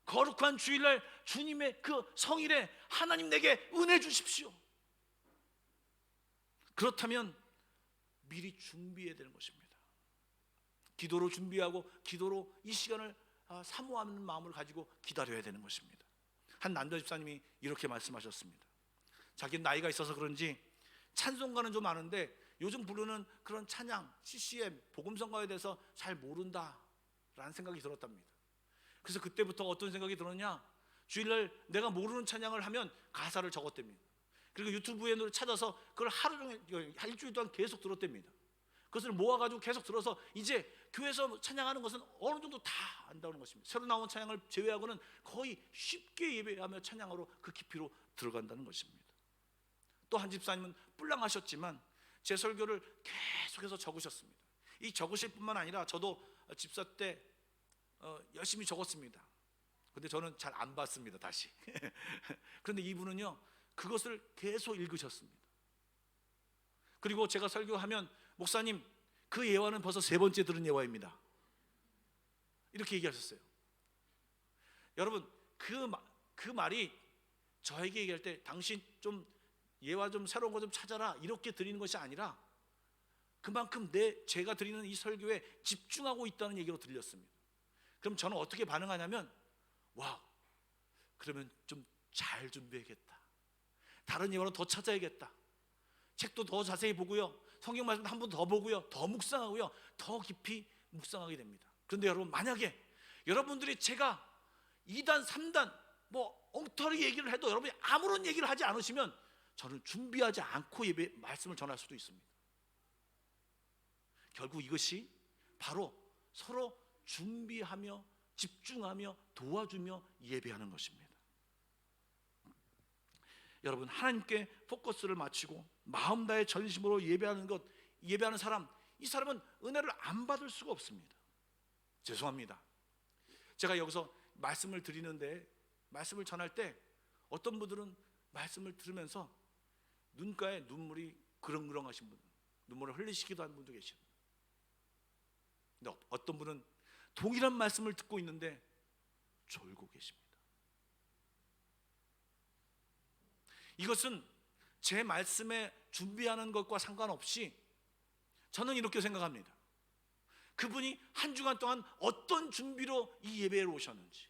거룩한 주일날 주님의 그 성일에 하나님 내게 은혜 주십시오. 그렇다면 미리 준비해야 되는 것입니다. 기도로 준비하고 기도로 이 시간을 사모하는 마음을 가지고 기다려야 되는 것입니다. 한 남자 집사님이 이렇게 말씀하셨습니다. 자기는 나이가 있어서 그런지 찬송가는 좀 아는데 요즘 부르는 그런 찬양, CCM, 복음성가에 대해서 잘 모른다라는 생각이 들었답니다. 그래서 그때부터 어떤 생각이 들었냐, 주일날 내가 모르는 찬양을 하면 가사를 적었답니다. 그리고 유튜브에 찾아서 그걸 하루 종일, 일주일 동안 계속 들었답니다. 그것을 모아가지고 계속 들어서 이제 교회에서 찬양하는 것은 어느 정도 다 안다는 것입니다. 새로 나온 찬양을 제외하고는 거의 쉽게 예배하며 찬양으로 그 깊이로 들어간다는 것입니다. 또 한 집사님은 뿔랑하셨지만 제 설교를 계속해서 적으셨습니다. 이 적으실 뿐만 아니라 저도 집사 때 열심히 적었습니다. 근데 저는 잘 안 봤습니다, 다시. 그런데 이분은요, 그것을 계속 읽으셨습니다. 그리고 제가 설교하면, 목사님, 그 예화는 벌써 3번째 들은 예화입니다, 이렇게 얘기하셨어요. 여러분, 그 말이 저에게 얘기할 때 당신 좀 예화 좀 새로운 거 좀 찾아라 이렇게 드리는 것이 아니라 그만큼 제가 드리는 이 설교에 집중하고 있다는 얘기로 들렸습니다. 그럼 저는 어떻게 반응하냐면, 와, 그러면 좀 잘 준비해야겠다, 다른 예화로 더 찾아야겠다, 책도 더 자세히 보고요, 성경 말씀도 한 번 더 보고요, 더 묵상하고요, 더 깊이 묵상하게 됩니다. 그런데 여러분, 만약에 여러분들이 제가 2단, 3단 엉터리 얘기를 해도 여러분이 아무런 얘기를 하지 않으시면 저는 준비하지 않고 예배 말씀을 전할 수도 있습니다. 결국 이것이 바로 서로 준비하며 집중하며 도와주며 예배하는 것입니다. 여러분, 하나님께 포커스를 맞추고 마음 다해 전심으로 예배하는 사람, 이 사람은 은혜를 안 받을 수가 없습니다. 죄송합니다. 제가 여기서 말씀을 드리는데, 말씀을 전할 때 어떤 분들은 말씀을 들으면서 눈가에 눈물이 그렁그렁하신 분, 눈물을 흘리시기도 한 분도 계십니다. 근데 어떤 분은 동일한 말씀을 듣고 있는데 졸고 계십니다. 이것은 제 말씀에 준비하는 것과 상관없이 저는 이렇게 생각합니다. 그분이 한 주간 동안 어떤 준비로 이 예배에 오셨는지.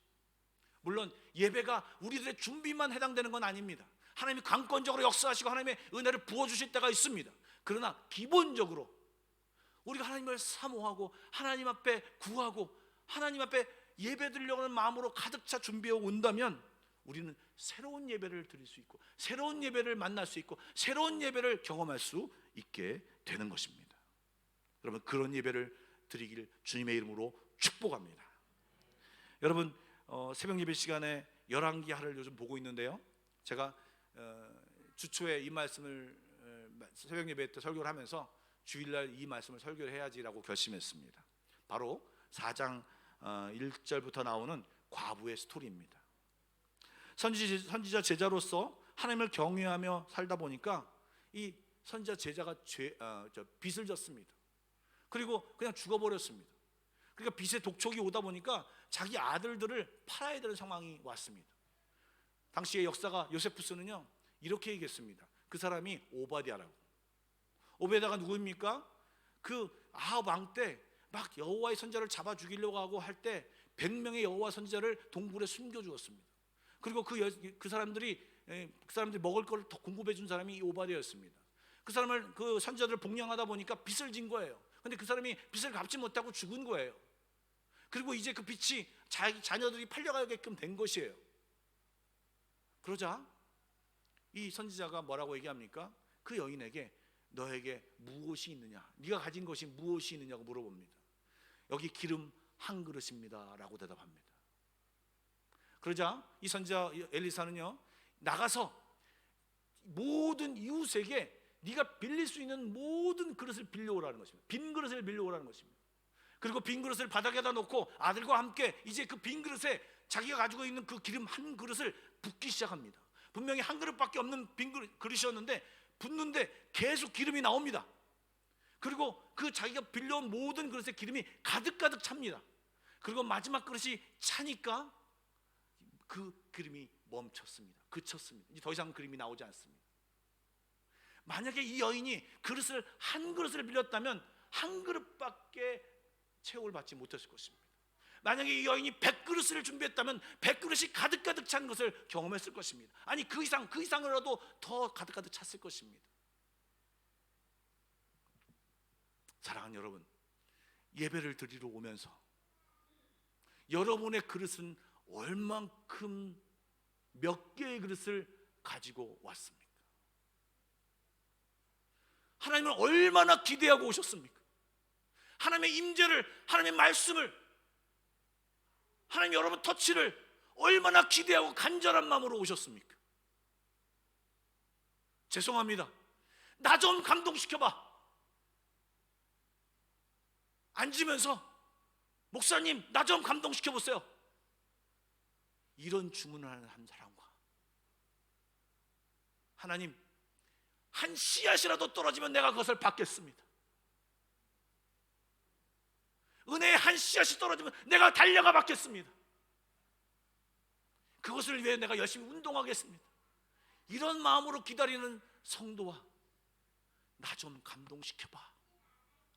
물론 예배가 우리들의 준비만 해당되는 건 아닙니다. 하나님이 강권적으로 역사하시고 하나님의 은혜를 부어주실 때가 있습니다. 그러나 기본적으로 우리가 하나님을 사모하고 하나님 앞에 구하고 하나님 앞에 예배 드리려고 하는 마음으로 가득 차 준비해 온다면 우리는 새로운 예배를 드릴 수 있고 새로운 예배를 만날 수 있고 새로운 예배를 경험할 수 있게 되는 것입니다. 여러분, 그런 예배를 드리길 주님의 이름으로 축복합니다. 여러분, 새벽 예배 시간에 열왕기하를 요즘 보고 있는데요, 제가 주초에 이 말씀을 새벽 예배 때 설교를 하면서 주일날 이 말씀을 설교를 해야지라고 결심했습니다. 바로 4장 1절부터 나오는 과부의 스토리입니다. 선지자 제자로서 하나님을 경외하며 살다 보니까 이 선지자 제자가 빚을 졌습니다. 그리고 그냥 죽어버렸습니다. 그러니까 빚의 독촉이 오다 보니까 자기 아들들을 팔아야 되는 상황이 왔습니다. 당시의 역사가 요세푸스는요 이렇게 얘기했습니다. 그 사람이 오바댜라고. 오베다가 누구입니까? 그 아합 왕 때 막 여호와의 선지자를 잡아 죽이려고 하고 할 때 100명의 여호와 선지자를 동굴에 숨겨 주었습니다. 그리고 그 사람들이 먹을 걸 더 공급해 준 사람이 오바댜였습니다. 그 선지자들을 복량하다 보니까 빚을 진 거예요. 근데 그 사람이 빚을 갚지 못하고 죽은 거예요. 그리고 이제 그 빚이 자기 자녀들이 팔려가게끔 된 것이에요. 그러자 이 선지자가 뭐라고 얘기합니까? 그 여인에게 너에게 무엇이 있느냐, 네가 가진 것이 무엇이 있느냐고 물어봅니다. 여기 기름 한 그릇입니다 라고 대답합니다. 그러자 이 선지자 엘리사는요 나가서 모든 이웃에게 네가 빌릴 수 있는 모든 그릇을 빌려오라는 것입니다. 빈 그릇을 빌려오라는 것입니다. 그리고 빈 그릇을 바닥에다 놓고 아들과 함께 이제 그 빈 그릇에 자기가 가지고 있는 그 기름 한 그릇을 붓기 시작합니다. 분명히 한 그릇밖에 없는 빈 그릇이었는데 붓는데 계속 기름이 나옵니다. 그리고 그 자기가 빌려온 모든 그릇에 기름이 가득가득 찹니다. 그리고 마지막 그릇이 차니까 그 기름이 멈췄습니다. 그쳤습니다. 이제 더 이상 그림이 나오지 않습니다. 만약에 이 여인이 한 그릇을 빌렸다면 한 그릇밖에 채용을 받지 못했을 것입니다. 만약에 이 여인이 100그릇을 준비했다면 100그릇이 가득가득 찬 것을 경험했을 것입니다. 아니 그 이상으로라도 더 가득가득 찼을 것입니다. 사랑하는 여러분, 예배를 드리러 오면서 여러분의 그릇은 얼만큼 몇 개의 그릇을 가지고 왔습니까? 하나님을 얼마나 기대하고 오셨습니까? 하나님의 임재를, 하나님의 말씀을, 하나님 여러분 터치를 얼마나 기대하고 간절한 마음으로 오셨습니까? 죄송합니다. 나 좀 감동시켜봐. 앉으면서 목사님 나 좀 감동시켜보세요. 이런 주문을 하는 한 사람과 하나님 한 씨앗이라도 떨어지면 내가 그것을 받겠습니다. 은혜의 한 씨앗이 떨어지면 내가 달려가 받겠습니다. 그것을 위해 내가 열심히 운동하겠습니다. 이런 마음으로 기다리는 성도와 나 좀 감동시켜봐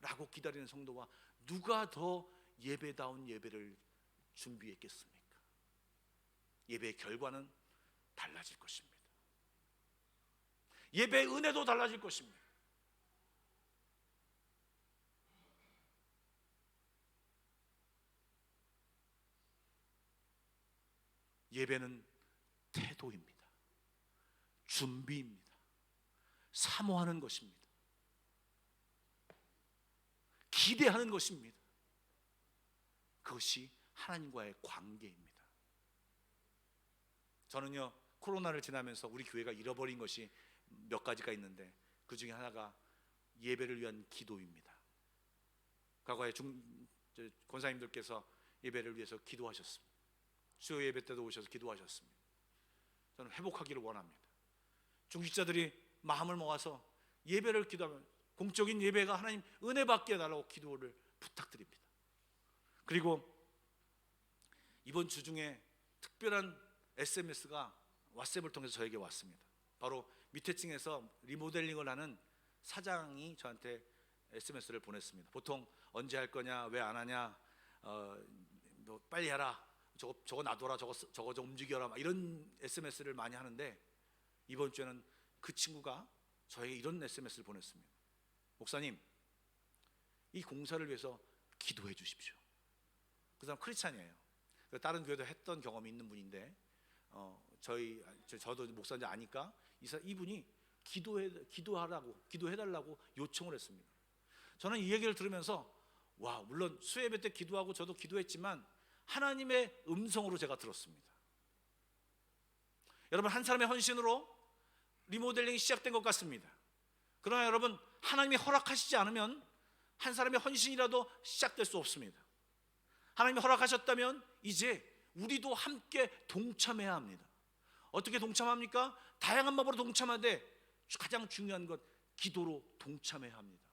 라고 기다리는 성도와 누가 더 예배다운 예배를 준비했겠습니까? 예배의 결과는 달라질 것입니다. 예배의 은혜도 달라질 것입니다. 예배는 태도입니다. 준비입니다. 사모하는 것입니다. 기대하는 것입니다. 그것이 하나님과의 관계입니다. 저는요 코로나를 지나면서 우리 교회가 잃어버린 것이 몇 가지가 있는데 그 중에 하나가 예배를 위한 기도입니다. 과거에 권사님들께서 예배를 위해서 기도하셨습니다. 수요 예배 때도 오셔서 기도하셨습니다. 저는 회복하기를 원합니다. 중직자들이 마음을 모아서 예배를 기도하면 공적인 예배가 하나님 은혜 받게 해달라고 기도를 부탁드립니다. 그리고 이번 주 중에 특별한 SMS가 왓츠앱을 통해서 저에게 왔습니다. 바로 밑에 층에서 리모델링을 하는 사장이 저한테 SMS를 보냈습니다. 보통 언제 할 거냐, 왜 안 하냐, 너 빨리 해라, 저거 놔둬라, 저거 좀 움직여라, 막 이런 SMS를 많이 하는데, 이번 주에는 그 친구가 저에게 이런 SMS를 보냈습니다. 목사님, 이 공사를 위해서 기도해 주십시오. 그 사람 크리스찬이에요. 다른 교회도 했던 경험이 있는 분인데, 저도 목사인지 아니까 이분이 기도해달라고 요청을 했습니다. 저는 이 얘기를 들으면서 물론 수예배 때 기도하고 저도 기도했지만 하나님의 음성으로 제가 들었습니다. 여러분, 한 사람의 헌신으로 리모델링이 시작된 것 같습니다. 그러나 여러분, 하나님이 허락하시지 않으면 한 사람의 헌신이라도 시작될 수 없습니다. 하나님이 허락하셨다면 이제 우리도 함께 동참해야 합니다. 어떻게 동참합니까? 다양한 방법으로 동참하되 가장 중요한 것, 기도로 동참해야 합니다.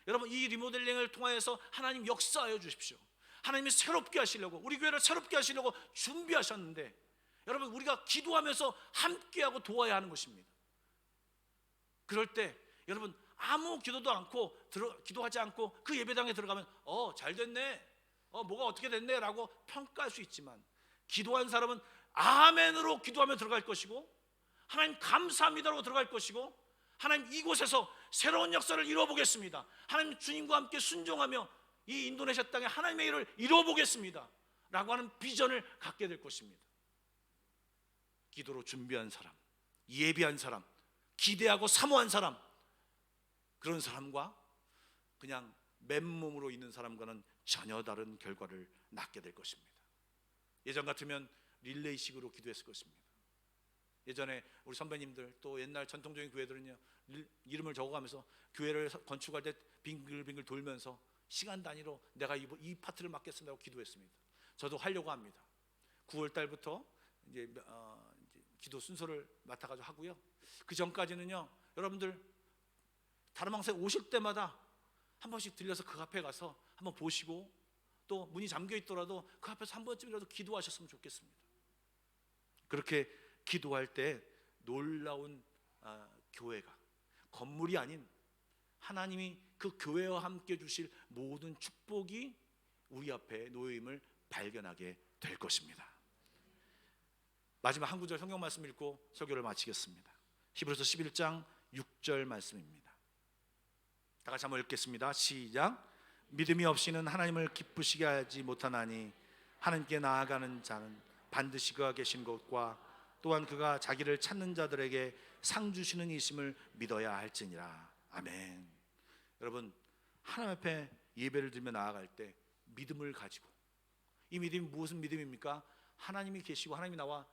여러분, 이 리모델링을 통하여서 하나님 역사하여 주십시오. 하나님이 새롭게 하시려고, 우리 교회를 새롭게 하시려고 준비하셨는데, 여러분, 우리가 기도하면서 함께하고 도와야 하는 것입니다. 그럴 때 여러분, 아무 기도도 않고 기도하지 않고 그 예배당에 들어가면 잘 됐네, 뭐가 어떻게 됐네 라고 평가할 수 있지만, 기도한 사람은 아멘으로 기도하며 들어갈 것이고, 하나님 감사합니다로 들어갈 것이고, 하나님 이곳에서 새로운 역사를 이루어보겠습니다, 하나님 주님과 함께 순종하며 이 인도네시아 땅에 하나님의 일을 이루어보겠습니다 라고 하는 비전을 갖게 될 것입니다. 기도로 준비한 사람, 예비한 사람, 기대하고 사모한 사람, 그런 사람과 그냥 맨몸으로 있는 사람과는 전혀 다른 결과를 낳게 될 것입니다. 예전 같으면 릴레이식으로 기도했을 것입니다. 예전에 우리 선배님들, 또 옛날 전통적인 교회들은요, 이름을 적어가면서 교회를 건축할 때 빙글빙글 돌면서 시간 단위로 내가 이 파트를 맡겠습니다 하고 기도했습니다. 저도 하려고 합니다. 9월 달부터 이제 기도 순서를 맡아가지고 하고요. 그 전까지는요, 여러분들 다른 방송에 오실 때마다 한 번씩 들려서 그 앞에 가서 한번 보시고, 또 문이 잠겨 있더라도 그 앞에서 한 번쯤이라도 기도하셨으면 좋겠습니다. 그렇게 기도할 때 놀라운 교회가, 건물이 아닌 하나님이 그 교회와 함께 주실 모든 축복이 우리 앞에 놓여임을 발견하게 될 것입니다. 마지막 한 구절 성경 말씀 읽고 설교를 마치겠습니다. 히브리서 11장 6절 말씀입니다. 다 같이 한번 읽겠습니다. 시작. 믿음이 없이는 하나님을 기쁘시게 하지 못하나니 하나님께 나아가는 자는 반드시 그가 계신 곳과 또한 그가 자기를 찾는 자들에게 상 주시는 이심을 믿어야 할지니라. 아멘. 여러분, 하나님 앞에 예배를 드리며 나아갈 때 믿음을 가지고, 이 믿음이 무슨 믿음입니까? 하나님이 계시고 하나님이 나와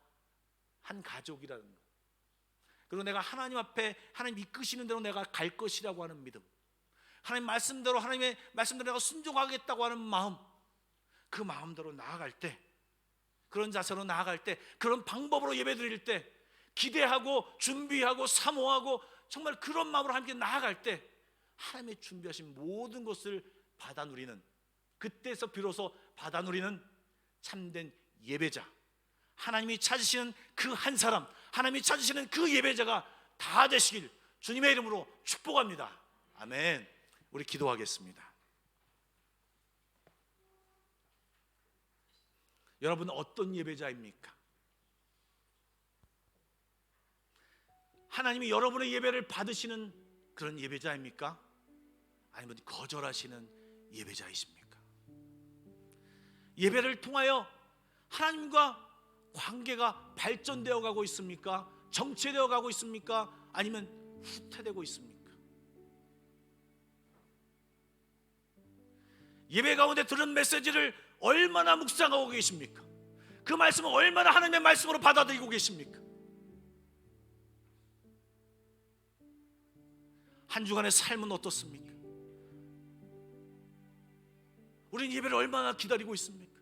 한 가족이라는 것, 그리고 내가 하나님 앞에 하나님 이끄시는 대로 내가 갈 것이라고 하는 믿음, 하나님 말씀대로, 하나님의 말씀대로 내가 순종하겠다고 하는 마음, 그 마음대로 나아갈 때, 그런 자세로 나아갈 때, 그런 방법으로 예배 드릴 때, 기대하고 준비하고 사모하고 정말 그런 마음으로 함께 나아갈 때 하나님의 준비하신 모든 것을 받아 누리는, 그때서 비로소 받아 누리는 참된 예배자, 하나님이 찾으시는 그 한 사람, 하나님이 찾으시는 그 예배자가 다 되시길 주님의 이름으로 축복합니다. 아멘. 우리 기도하겠습니다. 여러분, 어떤 예배자입니까? 하나님이 여러분의 예배를 받으시는 그런 예배자입니까? 아니면 거절하시는 예배자이십니까? 예배를 통하여 하나님과 관계가 발전되어 가고 있습니까? 정체되어 가고 있습니까? 아니면 후퇴되고 있습니까? 예배 가운데 들은 메시지를 얼마나 묵상하고 계십니까? 그 말씀을 얼마나 하나님의 말씀으로 받아들이고 계십니까? 한 주간의 삶은 어떻습니까? 우리는 예배를 얼마나 기다리고 있습니까?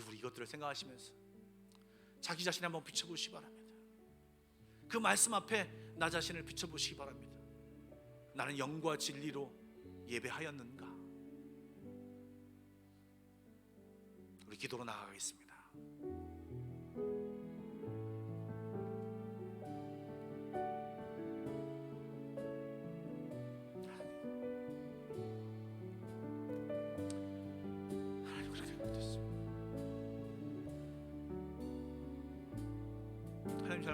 우리 이것들을 생각하시면서 자기 자신을 한번 비춰보시기 바랍니다. 그 말씀 앞에 나 자신을 비춰보시기 바랍니다. 나는 영과 진리로 예배하였는가? 우리 기도로 나아가겠습니다.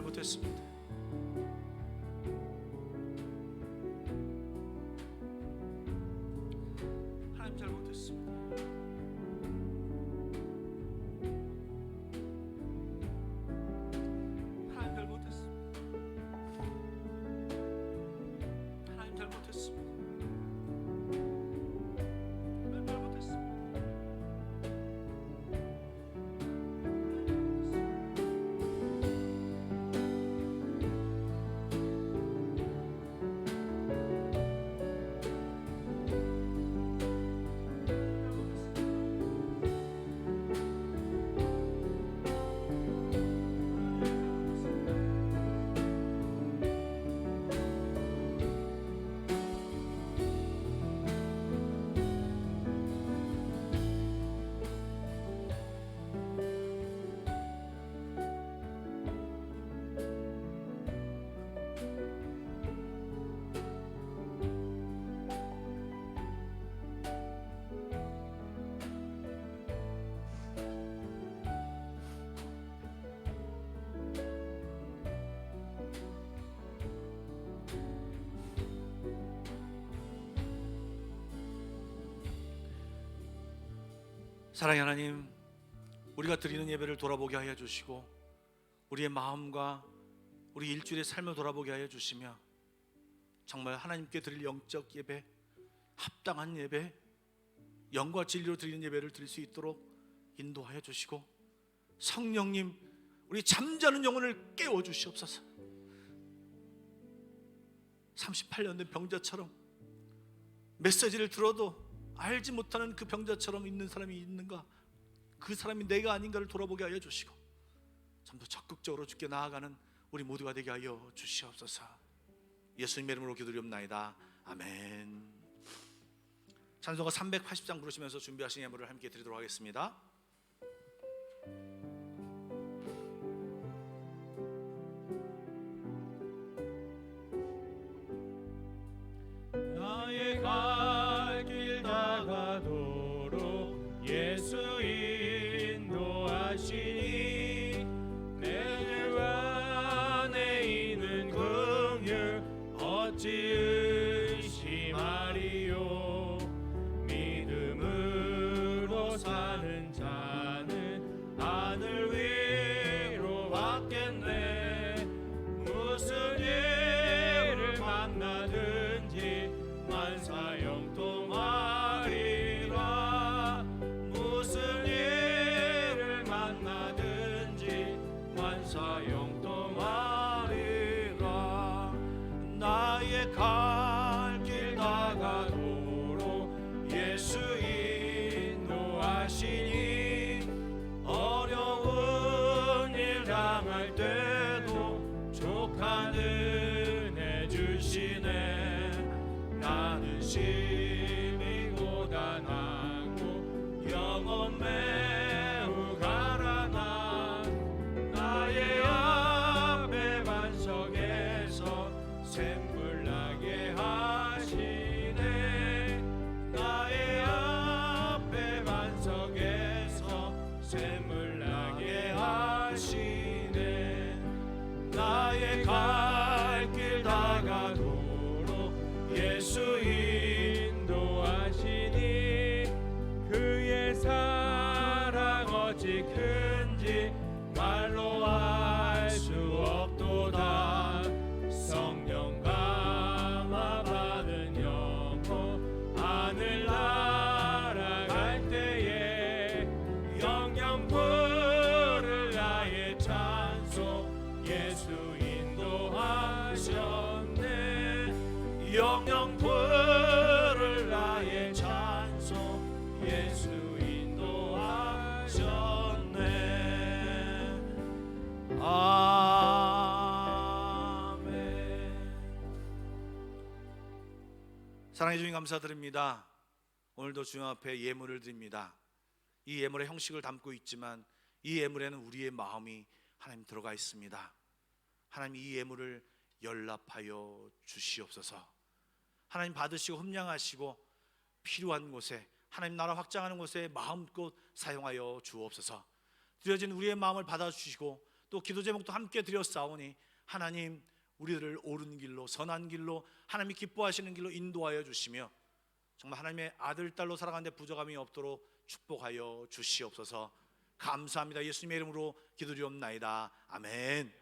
잘못했습니다. 하나님 잘못했습니다. 하나님 잘못했습니다. 하나님 잘못했습니다. 하나님 잘못했습니다. 사랑의 하나님, 우리가 드리는 예배를 돌아보게 하여 주시고 우리의 마음과 우리 일주일의 삶을 돌아보게 하여 주시며 정말 하나님께 드릴 영적 예배, 합당한 예배, 영과 진리로 드리는 예배를 드릴 수 있도록 인도하여 주시고 성령님, 우리 잠자는 영혼을 깨워 주시옵소서. 38년 된 병자처럼 메시지를 들어도 알지 못하는 그 병자처럼 있는 사람이 있는가, 그 사람이 내가 아닌가를 돌아보게 하여 주시고 좀 더 적극적으로 주께 나아가는 우리 모두가 되게 하여 주시옵소서. 예수님의 이름으로 기도드리옵나이다. 아멘. 찬송가 380장 부르시면서 준비하신 예물을 함께 드리도록 하겠습니다. 나의 갈 길 다가도록 예수 인도하시니 내 안에 있는 긍휼 어찌 의심하리요. 믿음으로 사는 자는 하늘 위로 받겠네. 무슨 일을 만나든지 만사형통하리라. 무슨 일을 만나든지 만사형통하리라. 나의 갈 길 다가도록 예수 인도하시니 어려운 일 당할 때도 족한 은혜 주시네. 나는 심히 고단하고 영혼 매우 가난한 나의 앞에 반석에서 샘물 나게 하시네. 나의 앞에 반석에서 샘물 나게 하시네. 나의 갈 길 다가도록 예수 인도하시니 그의 사랑 어찌 큰지 말로 알 수 없도다. 성령 감화 받은 영혼 하늘 날아갈 때에 영영 부를 나의 찬송 예수 인도하셨네. 영영 부를 나의 찬송 예수 인도하셨네. 아멘. 사랑해 주님 감사드립니다. 오늘도 주님 앞에 예물을 드립니다. 이 예물의 형식을 담고 있지만 이 예물에는 우리의 마음이 하나님 들어가 있습니다. 하나님 이 예물을 연락하여 주시옵소서. 하나님 받으시고 흠량하시고 필요한 곳에 하나님 나라 확장하는 곳에 마음껏 사용하여 주옵소서. 드려진 우리의 마음을 받아주시고 또 기도 제목도 함께 드렸사오니 하나님 우리들을 옳은 길로, 선한 길로, 하나님이 기뻐하시는 길로 인도하여 주시며 정말 하나님의 아들, 딸로 살아가는데 부족함이 없도록 축복하여 주시옵소서. 감사합니다. 예수님의 이름으로 기도드리옵나이다. 아멘.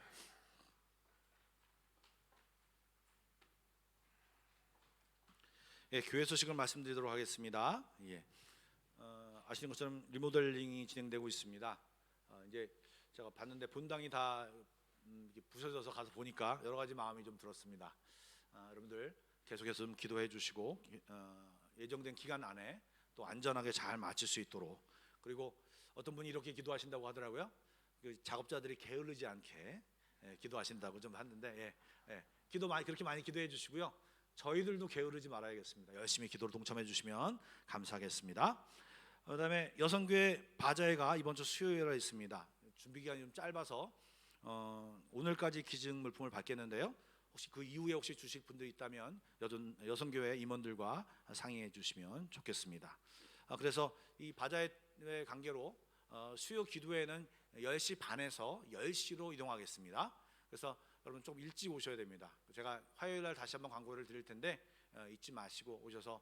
예, 교회 소식을 말씀드리도록 하겠습니다. 예, 아시는 것처럼 리모델링이 진행되고 있습니다. 이제 제가 봤는데 본당이 다 이렇게 부서져서 가서 보니까 여러 가지 마음이 좀 들었습니다. 여러분들 계속해서 좀 기도해 주시고 예정된 기간 안에 또 안전하게 잘 마칠 수 있도록, 그리고 어떤 분이 이렇게 기도하신다고 하더라고요. 그 작업자들이 게으르지 않게 기도하신다고 좀 하는데 기도 많이 그렇게 많이 기도해 주시고요. 저희들도 게으르지 말아야겠습니다. 열심히 기도로 동참해 주시면 감사하겠습니다. 그다음에 여성교회 바자회가 이번 주 수요일에 있습니다. 준비 기간이 좀 짧아서 오늘까지 기증 물품을 받겠는데요. 혹시 그 이후에 혹시 주실 분들이 있다면 여성교회 임원들과 상의해 주시면 좋겠습니다. 그래서 이 바자회 관계로 수요 기도회는 10시 반에서 10시로 이동하겠습니다. 그래서 여러분 좀 일찍 오셔야 됩니다. 제가 화요일 날 다시 한번 광고를 드릴 텐데 잊지 마시고 오셔서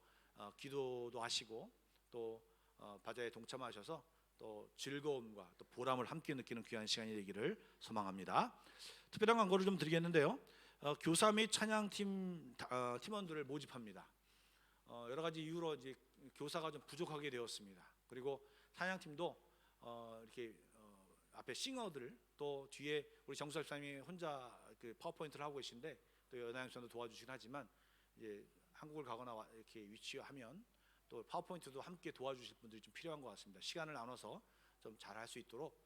기도도 하시고 또 바자회에 동참하셔서 또 즐거움과 또 보람을 함께 느끼는 귀한 시간이 되기를 소망합니다. 특별한 광고를 좀 드리겠는데요. 교사 및 찬양팀 팀원들을 모집합니다. 여러 가지 이유로 이제 교사가 좀 부족하게 되었습니다. 그리고 찬양팀도 이렇게 앞에 싱어들, 또 뒤에 우리 정수 집사님이 혼자 그 파워포인트를 하고 계신데 또 연하영 선도 도와주시긴 하지만 이제 한국을 가거나 이렇게 위치하면 또 파워포인트도 함께 도와주실 분들이 좀 필요한 것 같습니다. 시간을 나눠서 좀 잘할 수 있도록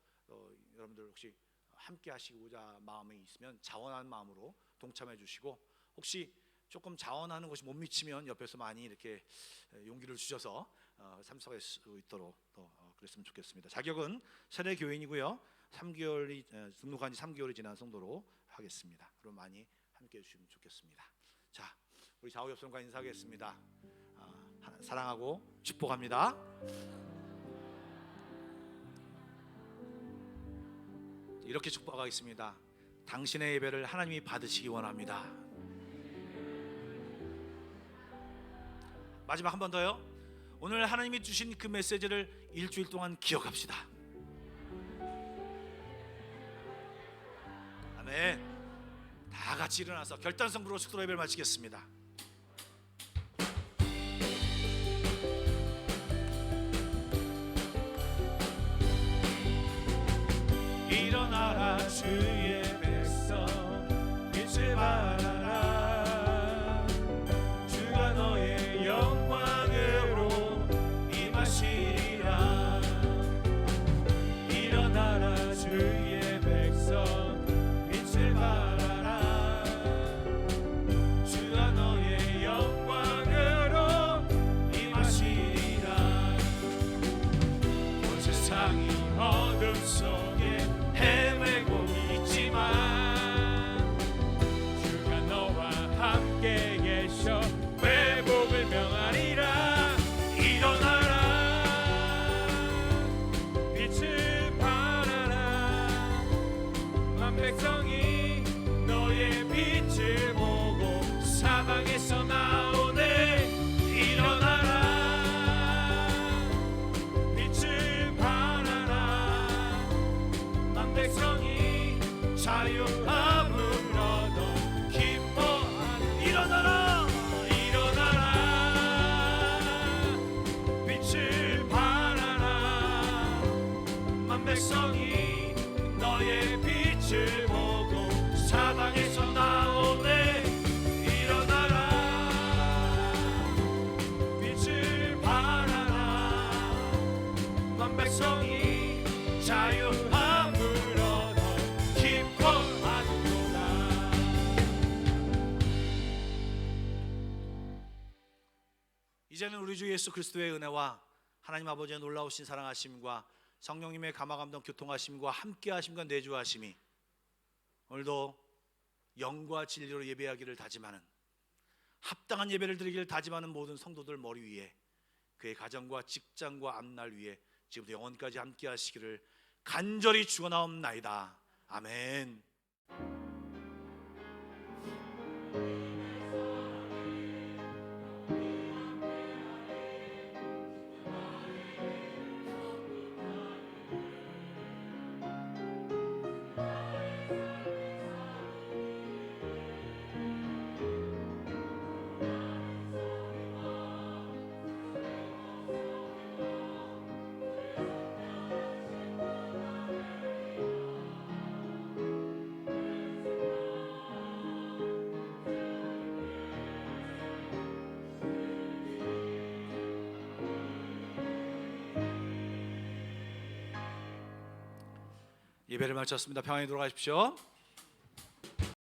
여러분들 혹시 함께 하시고자 마음이 있으면 자원하는 마음으로 동참해 주시고, 혹시 조금 자원하는 것이 못 미치면 옆에서 많이 이렇게 용기를 주셔서 참석할 수 있도록 또 그랬으면 좋겠습니다. 자격은 세례 교인이고요. 3개월이 등록한 지 3개월이 지난 성도로 하겠습니다. 그럼 많이 함께 해주시면 좋겠습니다. 자, 우리 좌우 옆손과 인사하겠습니다. 사랑하고 축복합니다. 이렇게 축복하겠습니다. 당신의 예배를 하나님이 받으시기 원합니다. 마지막 한 번 더요. 오늘 하나님이 주신 그 메시지를 일주일 동안 기억합시다. 아멘. 다 같이 일어나서 결단성으로 축도 예배를 마치겠습니다. 일어나라 주의 백성 빛을 발하라. 주가 너의 영광으로 임하시리라. 일어나라 주의 백성 빛을 발하라. 주가 너의 영광으로 임하시리라. 온 세상이 어둠 속에 헤매고 있지만 주가 너와 함께 계셔 회복을 명하리라. 일어나라 빛을 발하라. 만 백성이 너의 빛을 보고 사방에서 나오네. 일어나라 빛을 발하라. 백성이 자유함을 얻어 기뻐하는. 일어나라 일어나라 빛을 발하라. 만 백성이 너의 빛을 보고 사방에서 나오네. 일어나라 빛을 발하라. 만 백성이 자유함을 이제는 우리 주 예수 그리스도의 은혜와 하나님 아버지의 놀라우신 사랑하심과 성령님의 감화감동 교통하심과 함께하심과 내주하심이 오늘도 영과 진리로 예배하기를 다짐하는, 합당한 예배를 드리기를 다짐하는 모든 성도들 머리 위에, 그의 가정과 직장과 앞날 위에 지금부터 영원까지 함께하시기를 간절히 축원하옵나이다. 아멘. 예배를 마쳤습니다. 평안히 돌아가십시오.